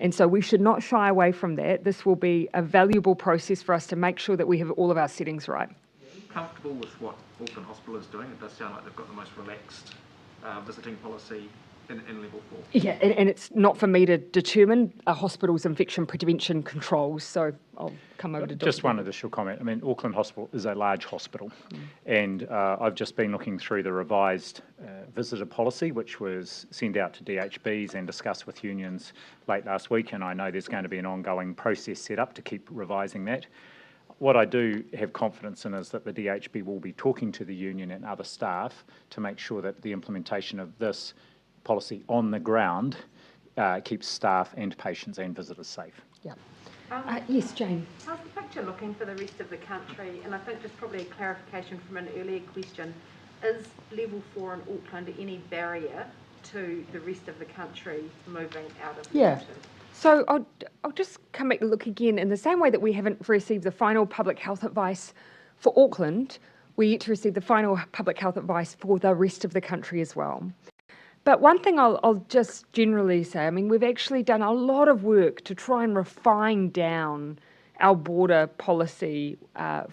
And so we should not shy away from that. This will be a valuable process for us to make sure that we have all of our settings right. Are you comfortable with what Auckland Hospital is doing? It does sound like they've got the most relaxed visiting policy in level 4. Yeah, and it's not for me to determine a hospital's infection prevention controls, so I'll come over to Dr. Just one additional comment. I mean, Auckland Hospital is a large hospital, and I've just been looking through the revised visitor policy, which was sent out to DHBs and discussed with unions late last week, and I know there's going to be an ongoing process set up to keep revising that. What I do have confidence in is that the DHB will be talking to the union and other staff to make sure that the implementation of this policy on the ground keeps staff and patients and visitors safe. Yeah. Yes, Jane. How's the picture looking for the rest of the country? And I think just probably a clarification from an earlier question. Is level 4 in Auckland any barrier to the rest of the country moving out of the country? So I'll just come back and look again. In the same way that we haven't received the final public health advice for Auckland, we're yet to receive the final public health advice for the rest of the country as well. But one thing I'll just generally say, I mean, we've actually done a lot of work to try and refine down our border policy and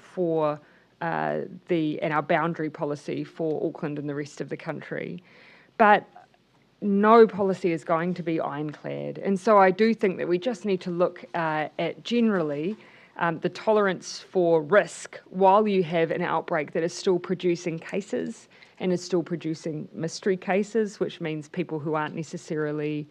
our boundary policy for Auckland and the rest of the country. But no policy is going to be ironclad. And so I do think that we just need to look at generally the tolerance for risk while you have an outbreak that is still producing cases and is still producing mystery cases, which means people who aren't necessarily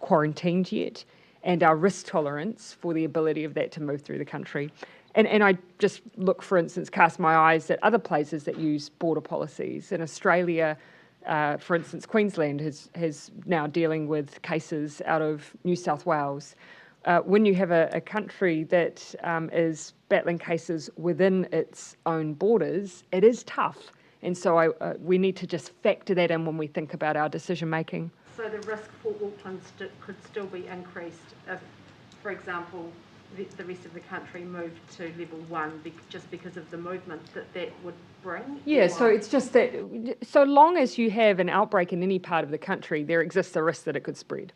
quarantined yet, and our risk tolerance for the ability of that to move through the country. And I just look, for instance, cast my eyes at other places that use border policies. In Australia, for instance, Queensland has now dealing with cases out of New South Wales. When you have a country that is battling cases within its own borders, it is tough. And so we need to just factor that in when we think about our decision making. So the risk for Auckland could still be increased if, for example, the rest of the country moved to level 1 just because of the movement that would bring? Yeah, so it's just that so long as you have an outbreak in any part of the country, there exists a risk that it could spread.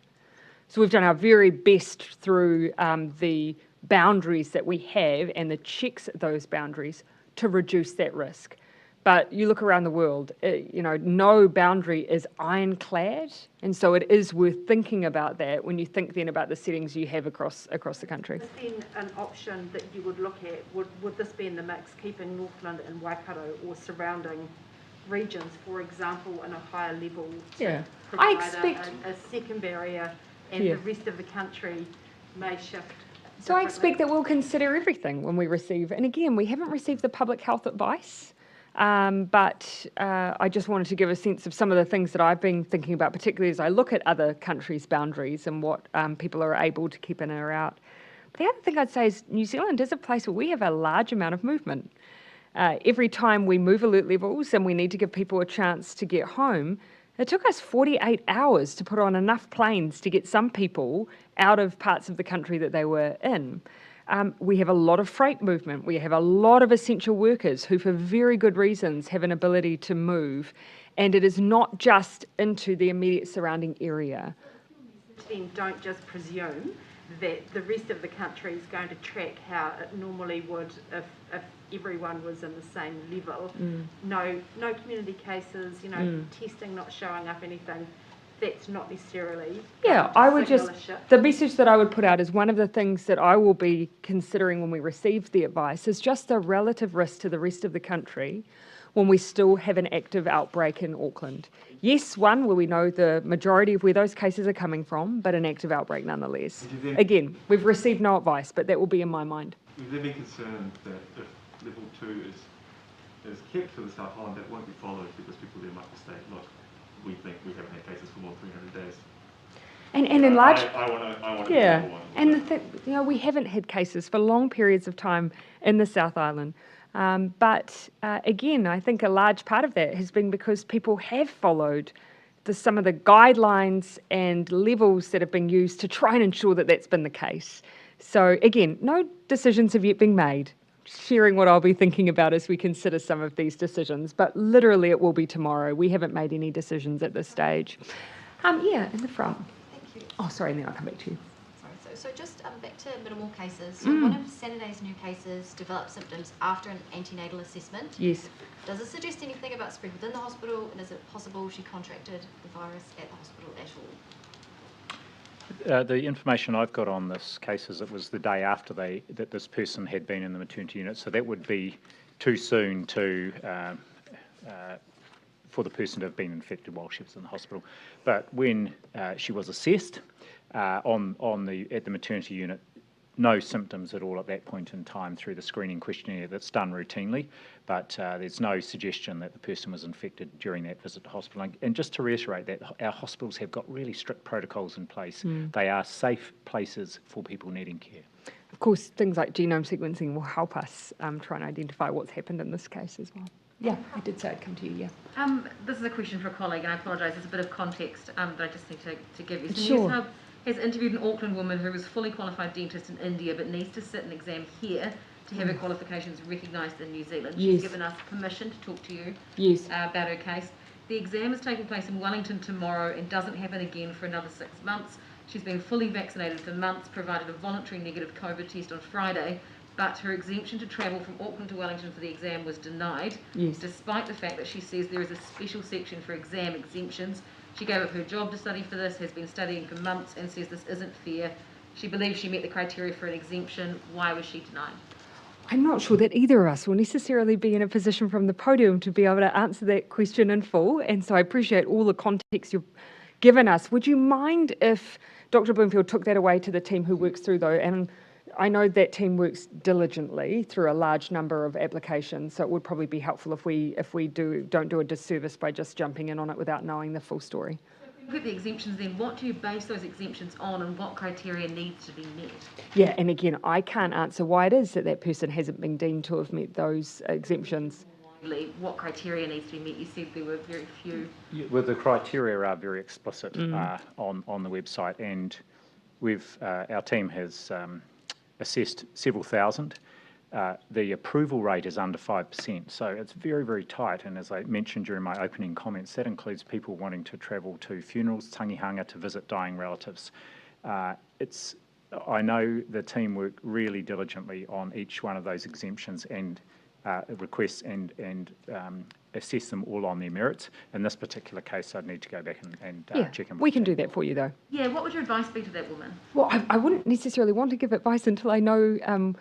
So we've done our very best through the boundaries that we have and the checks at those boundaries to reduce that risk. But you look around the world, no boundary is ironclad, and so it is worth thinking about that when you think then about the settings you have across the country. Is then an option that you would look at, would this be in the mix, keeping Auckland and Waikato or surrounding regions, for example, in a higher level to provide a second barrier, and the rest of the country may shift? So I expect that we'll consider everything when we receive, and again, we haven't received the public health advice. But I just wanted to give a sense of some of the things that I've been thinking about, particularly as I look at other countries' boundaries and what people are able to keep in or out. But the other thing I'd say is New Zealand is a place where we have a large amount of movement. Every time we move alert levels and we need to give people a chance to get home, it took us 48 hours to put on enough planes to get some people out of parts of the country that they were in. We have a lot of freight movement. We have a lot of essential workers who, for very good reasons, have an ability to move. And it is not just into the immediate surrounding area. Then don't just presume that the rest of the country is going to track how it normally would if everyone was in the same level. No community cases, testing not showing up, anything. That's not necessarily. Yeah, I would the message that I would put out is one of the things that I will be considering when we receive the advice is just the relative risk to the rest of the country when we still have an active outbreak in Auckland. Yes, one where we know the majority of where those cases are coming from, but an active outbreak nonetheless. Again, we've received no advice, but that will be in my mind. Would there be concern that if level 2 is kept for the South Island, that won't be followed because people there might mistake, look, we think we haven't had cases for more than 300 days. And in large, I want to and we haven't had cases for long periods of time in the South Island. But again, I think a large part of that has been because people have followed some of the guidelines and levels that have been used to try and ensure that that's been the case. So again, no decisions have yet been made. Sharing what I'll be thinking about as we consider some of these decisions, but literally it will be tomorrow. We haven't made any decisions at this stage. In the front. Thank you. Oh, sorry, and then I'll come back to you. Sorry, so just back to Middlemore cases. So one of Saturday's new cases developed symptoms after an antenatal assessment. Yes. Does it suggest anything about spread within the hospital, and is it possible she contracted the virus at the hospital at all? The information I've got on this case is it was the day after that this person had been in the maternity unit, so that would be too soon for the person to have been infected while she was in the hospital. But when she was assessed at the maternity unit, no symptoms at all at that point in time through the screening questionnaire that's done routinely, but there's no suggestion that the person was infected during that visit to hospital. And just to reiterate that, our hospitals have got really strict protocols in place. They are safe places for people needing care. Of course, things like genome sequencing will help us try and identify what's happened in this case as well. Yeah, I did say I'd come to you, yeah. This is a question for a colleague, and I apologise, there's a bit of context that I just need to give you. So Sure. News Hub has interviewed an Auckland woman who is a fully qualified dentist in India but needs to sit an exam here to have her qualifications recognised in New Zealand. Yes. She's given us permission to talk to you about her case. The exam is taking place in Wellington tomorrow and doesn't happen again for another 6 months. She's been fully vaccinated for months, provided a voluntary negative COVID test on Friday, but her exemption to travel from Auckland to Wellington for the exam was denied, despite the fact that she says there is a special section for exam exemptions. She gave up her job to study for this, has been studying for months, and says this isn't fair. She believes she met the criteria for an exemption. Why was she denied? I'm not sure that either of us will necessarily be in a position from the podium to be able to answer that question in full, and so I appreciate all the context you've given us. Would you mind if Dr. Bloomfield took that away to the team who works through though? And I know that team works diligently through a large number of applications, so it would probably be helpful if we don't do a disservice by just jumping in on it without knowing the full story. Look at the exemptions then. What do you base those exemptions on, and what criteria needs to be met? Yeah, and again, I can't answer why it is that that person hasn't been deemed to have met those exemptions. What criteria needs to be met? You said there were very few. Yeah, well, the criteria are very explicit on the website, and our team has assessed several thousand. The approval rate is under 5%, so it's very, very tight. And as I mentioned during my opening comments, that includes people wanting to travel to funerals, tangihanga, to visit dying relatives. I know the team work really diligently on each one of those exemptions and requests and assess them all on their merits. In this particular case, I'd need to go back and check in. We can do that for you, though. Yeah, what would your advice be to that woman? Well, I wouldn't necessarily want to give advice until I know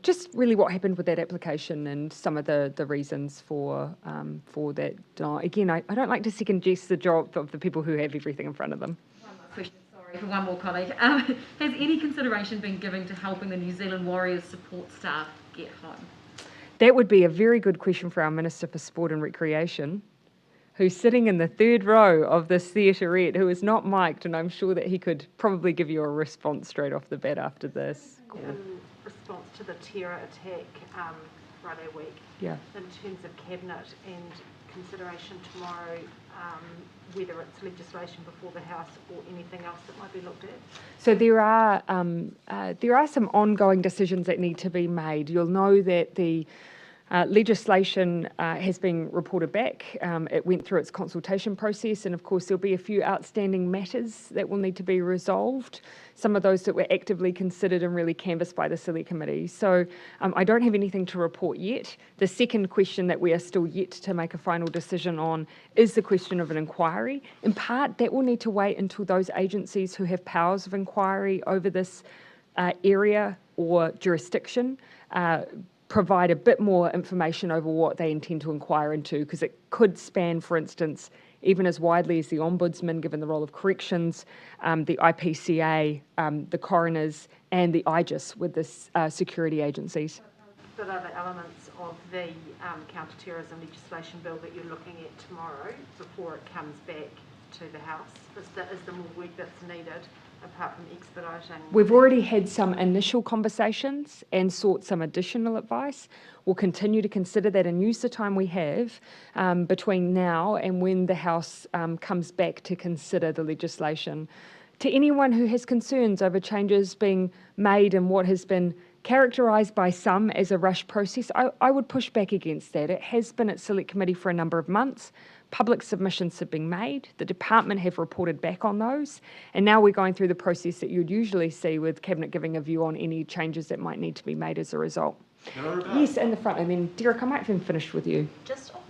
just really what happened with that application and some of the reasons for that. Again, I don't like to second guess the job of the people who have everything in front of them. One more question, sorry, for one more colleague. Has any consideration been given to helping the New Zealand Warriors support staff get home? That would be a very good question for our Minister for Sport and Recreation, who's sitting in the third row of this theatrette, who is not mic'd, and I'm sure that he could probably give you a response straight off the bat after this. In response to the terror attack Friday week, Yeah. in terms of Cabinet and consideration tomorrow, whether it's legislation before the House or anything else that might be looked at? So there are some ongoing decisions that need to be made. You'll know that the legislation has been reported back. It went through its consultation process, and of course there'll be a few outstanding matters that will need to be resolved, some of those that were actively considered and really canvassed by the Select Committee. So I don't have anything to report yet. The second question that we are still yet to make a final decision on is the question of an inquiry. In part, that will need to wait until those agencies who have powers of inquiry over this area or jurisdiction provide a bit more information over what they intend to inquire into, because it could span, for instance, even as widely as the Ombudsman, given the role of corrections, the IPCA, the coroners, and the IGIS with the security agencies. But are the elements of the counter-terrorism legislation bill that you're looking at tomorrow, before it comes back to the House, is there more work that's needed, apart from expediting? We've already had some initial conversations and sought some additional advice. We'll continue to consider that and use the time we have between now and when the House comes back to consider the legislation. To anyone who has concerns over changes being made in what has been characterised by some as a rush process, I would push back against that. It has been at Select Committee for a number of months. Public submissions have been made, the department have reported back on those, and now we're going through the process that you'd usually see with Cabinet giving a view on any changes that might need to be made as a result. Yes, in the front, and then Derek, I might have been finished with you. Just on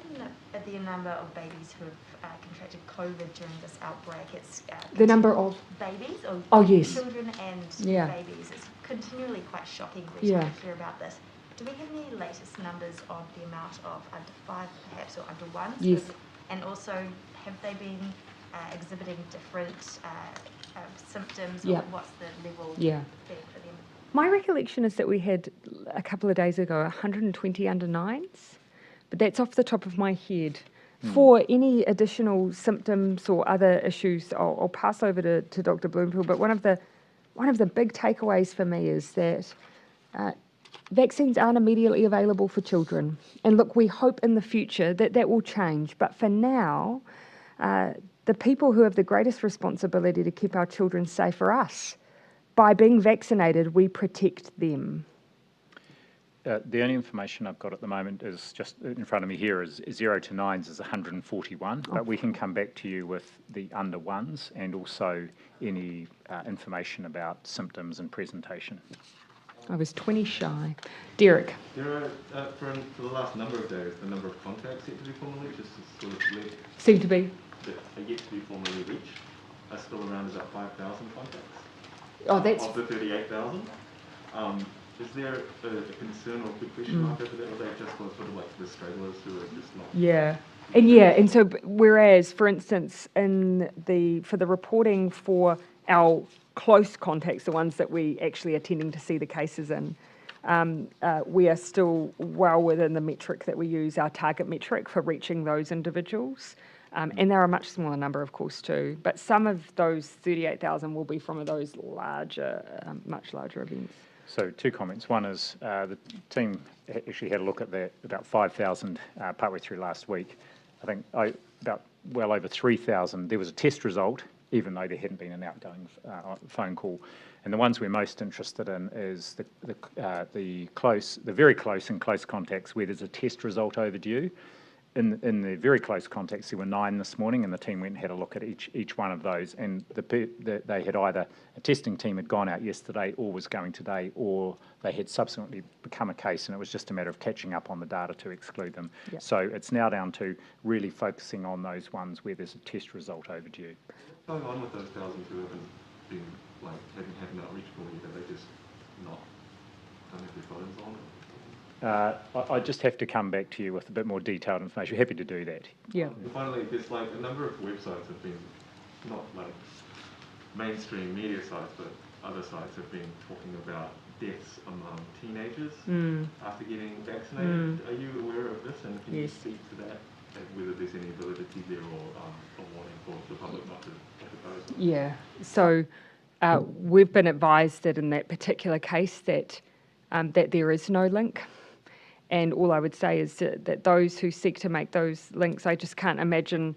the number of babies who have contracted COVID during this outbreak, it's the number of babies, or yes, children and babies. It's continually quite shocking to hear about this. Do we have any latest numbers of the amount of under 5 perhaps, or under 1? Yes. And also, have they been exhibiting different symptoms, or what's the level there for them? My recollection is that we had a couple of days ago 120 under 9s, but that's off the top of my head. For any additional symptoms or other issues, I'll pass over to Dr. Bloomfield, but one of the big takeaways for me is that vaccines aren't immediately available for children. And look, we hope in the future that that will change. But for now, the people who have the greatest responsibility to keep our children safe are us. By being vaccinated, we protect them. The only information I've got at the moment is just in front of me here is 0 to 9s is 141, but we can come back to you with the under 1s and also any information about symptoms and presentation. I was 20 shy. Derek. There are, for the last number of days, the number of contacts yet to be formally reached, sort of seem to be? That are yet to be formally reached, are still around about 5,000 contacts. Oh, that's... Of the 38,000. Is there a concern or a good question mark over that, or are they just sort of like the stragglers who are just not... Yeah. And so whereas, for instance, for the reporting for our close contacts, the ones that we actually are tending to see the cases in, we are still well within the metric that we use, our target metric for reaching those individuals. And they're a much smaller number, of course, too. But some of those 38,000 will be from those larger, much larger events. So 2 comments. One is the team actually had a look at that, about 5,000 partway through last week. I think about well over 3,000. There was a test result even though there hadn't been an outgoing phone call. And the ones we're most interested in is the very close and close contacts where there's a test result overdue. In the very close contacts, there were 9 this morning, and the team went and had a look at each one of those. And they had either, a testing team had gone out yesterday or was going today, or they had subsequently become a case, and it was just a matter of catching up on the data to exclude them. Yep. So it's now down to really focusing on those ones where there's a test result overdue. What's going on with those thousands who haven't been, like, haven't had an outreach call yet? Are they just not, don't have their phones on? I just have to come back to you with a bit more detailed information. Happy to do that. Yeah. And finally, there's like a number of websites have been, not like mainstream media sites, but other sites have been talking about deaths among teenagers after getting vaccinated. Are you aware of this, and can you speak to that, and whether there's any validity there or a warning for the public not to oppose? Yeah. So we've been advised that in that particular case that there is no link. And all I would say is that those who seek to make those links, I just can't imagine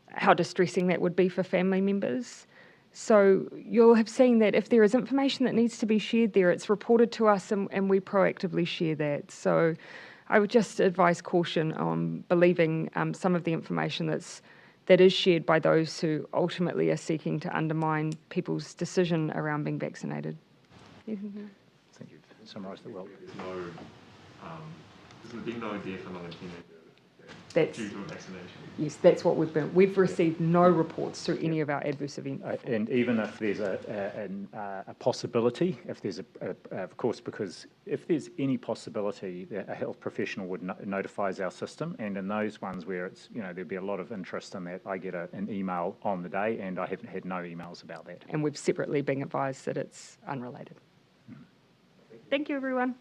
how distressing that would be for family members. So you'll have seen that if there is information that needs to be shared there, it's reported to us and we proactively share that. So I would just advise caution on believing some of the information that is shared by those who ultimately are seeking to undermine people's decision around being vaccinated. I think you've summarised it well. There's been no death among a teenager due to a vaccination. Yes, that's what we've received no reports through any of our adverse events. And even if there's a possibility, if there's of course, because if there's any possibility, a health professional would notifies our system, and in those ones where it's, there'd be a lot of interest in that, I get an email on the day, and I haven't had no emails about that. And we've separately been advised that it's unrelated. Thank you, everyone.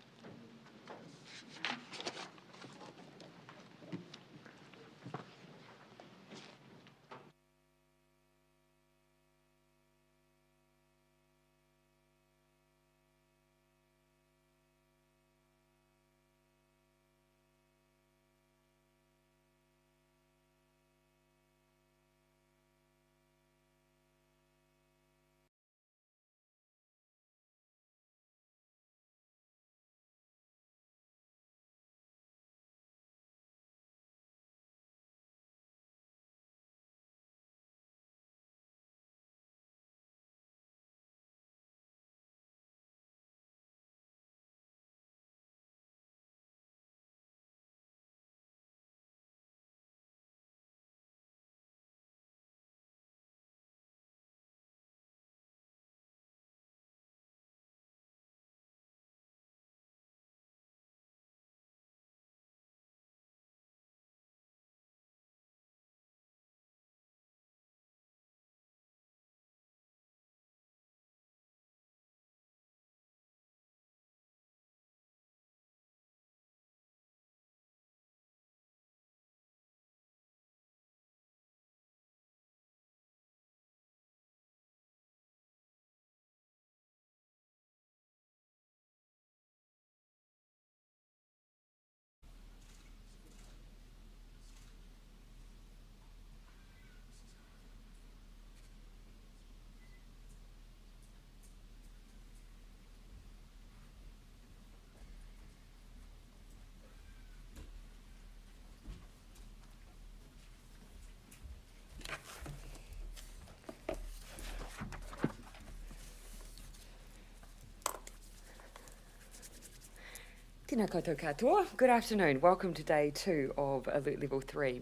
Tēnā koutou katoa. Good afternoon. Welcome to day 2 of Alert Level 3.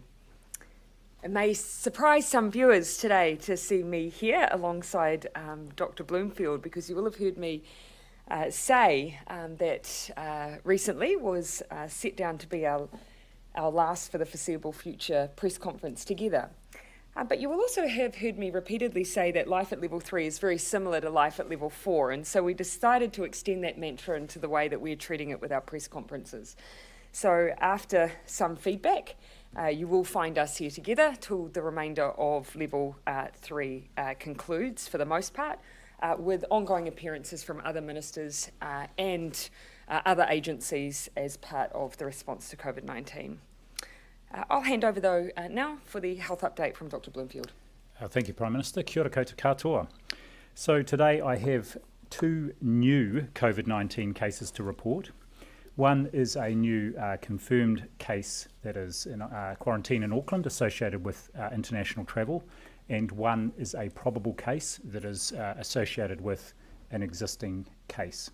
It may surprise some viewers today to see me here alongside Dr. Bloomfield, because you will have heard me say that recently was set down to be our last for the foreseeable future press conference together. But you will also have heard me repeatedly say that life at level 3 is very similar to life at level 4, and so we decided to extend that mantra into the way that we're treating it with our press conferences. So after some feedback, you will find us here together till the remainder of level 3 concludes for the most part, with ongoing appearances from other ministers and other agencies as part of the response to Covid-19. I'll hand over though now for the health update from Dr. Bloomfield. Thank you, Prime Minister. Kia ora koutou katoa. So today I have 2 new COVID-19 cases to report. One is a new confirmed case that is in quarantine in Auckland associated with international travel, and one is a probable case that is associated with an existing case.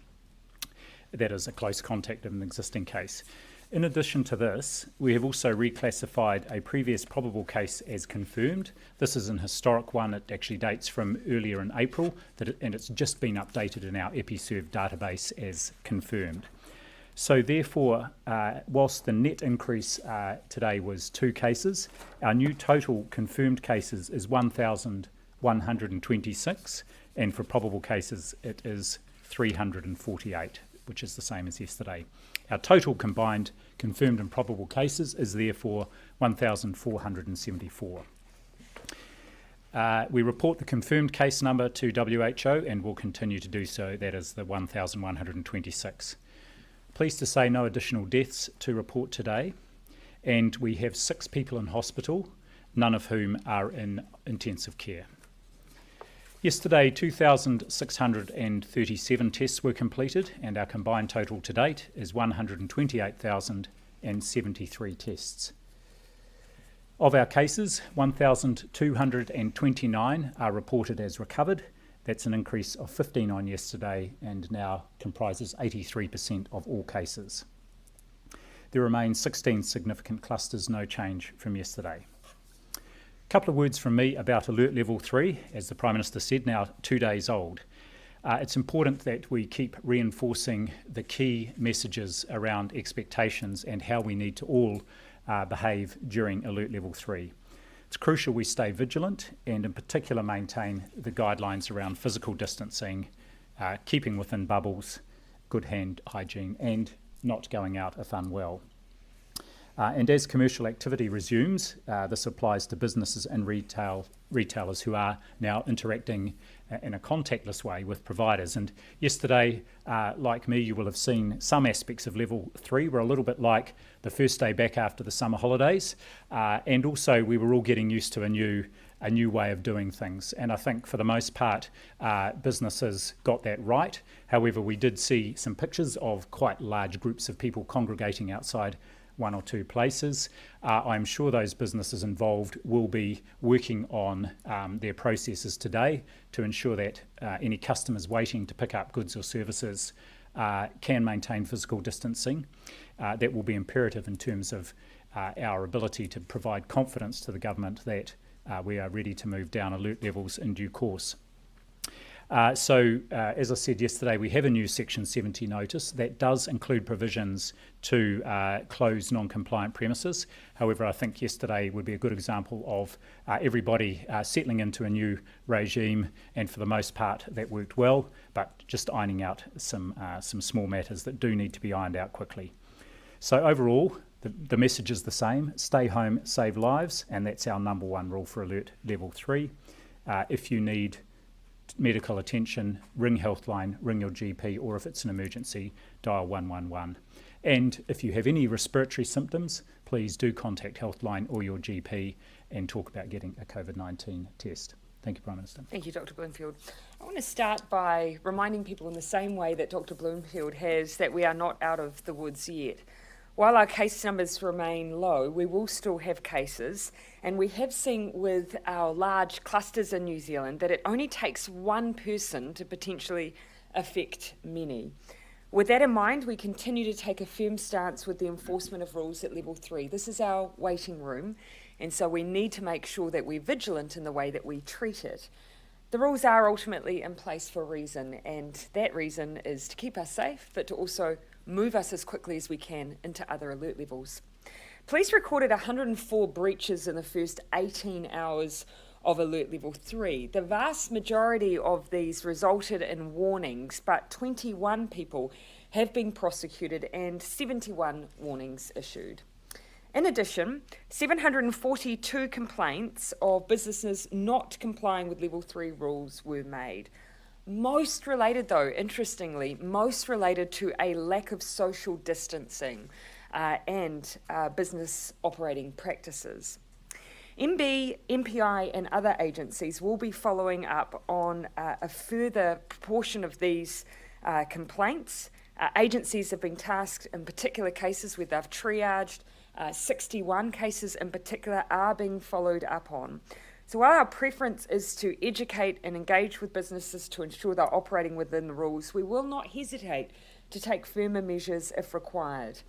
That is a close contact of an existing case. In addition to this, we have also reclassified a previous probable case as confirmed. This is an historic one. It actually dates from earlier in April, and it's just been updated in our EpiServe database as confirmed. So therefore, whilst the net increase today was 2 cases, our new total confirmed cases is 1,126, and for probable cases it is 348, which is the same as yesterday. Our total combined confirmed and probable cases is therefore 1,474. We report the confirmed case number to WHO and will continue to do so. That is the 1,126. Pleased to say no additional deaths to report today, and we have 6 people in hospital, none of whom are in intensive care. Yesterday, 2,637 tests were completed, and our combined total to date is 128,073 tests. Of our cases, 1,229 are reported as recovered. That's an increase of 15 on yesterday and now comprises 83% of all cases. There remain 16 significant clusters, no change from yesterday. A couple of words from me about Alert Level 3, as the Prime Minister said, now 2 days old. It's important that we keep reinforcing the key messages around expectations and how we need to all behave during Alert Level 3. It's crucial we stay vigilant and in particular maintain the guidelines around physical distancing, keeping within bubbles, good hand hygiene and not going out if unwell. And as commercial activity resumes, this applies to businesses and retailers who are now interacting in a contactless way with providers. And yesterday, like me, you will have seen some aspects of Level 3 were a little bit like the first day back after the summer holidays. And also we were all getting used to a new way of doing things. And I think for the most part, businesses got that right. However, we did see some pictures of quite large groups of people congregating outside 1 or 2 places. I'm sure those businesses involved will be working on their processes today to ensure that any customers waiting to pick up goods or services can maintain physical distancing. That will be imperative in terms of our ability to provide confidence to the government that we are ready to move down alert levels in due course. As I said yesterday, we have a new Section 70 notice that does include provisions to close non-compliant premises. However, I think yesterday would be a good example of everybody settling into a new regime, and for the most part that worked well, but just ironing out some small matters that do need to be ironed out quickly. So overall, the message is the same: stay home, save lives, and that's our number 1 rule for Alert Level 3. If you need medical attention, ring Healthline, ring your GP, or if it's an emergency, dial 111. And if you have any respiratory symptoms, please do contact Healthline or your GP and talk about getting a COVID-19 test. Thank you, Prime Minister. Thank you, Dr. Bloomfield. I want to start by reminding people in the same way that Dr. Bloomfield has that we are not out of the woods yet. While our case numbers remain low, we will still have cases, and we have seen with our large clusters in New Zealand that it only takes one person to potentially affect many. With that in mind, we continue to take a firm stance with the enforcement of rules at Level 3. This is our waiting room, and so we need to make sure that we're vigilant in the way that we treat it. The rules are ultimately in place for a reason, and that reason is to keep us safe, but to also move us as quickly as we can into other alert levels. Police recorded 104 breaches in the first 18 hours of Alert Level 3. The vast majority of these resulted in warnings, but 21 people have been prosecuted and 71 warnings issued. In addition, 742 complaints of businesses not complying with Level 3 rules were made. Most related, though, interestingly, to a lack of social distancing and business operating practices. MB, MPI and other agencies will be following up on a further proportion of these complaints. Agencies have been tasked in particular cases where they've triaged. 61 cases in particular are being followed up on. So while our preference is to educate and engage with businesses to ensure they're operating within the rules, we will not hesitate to take firmer measures if required.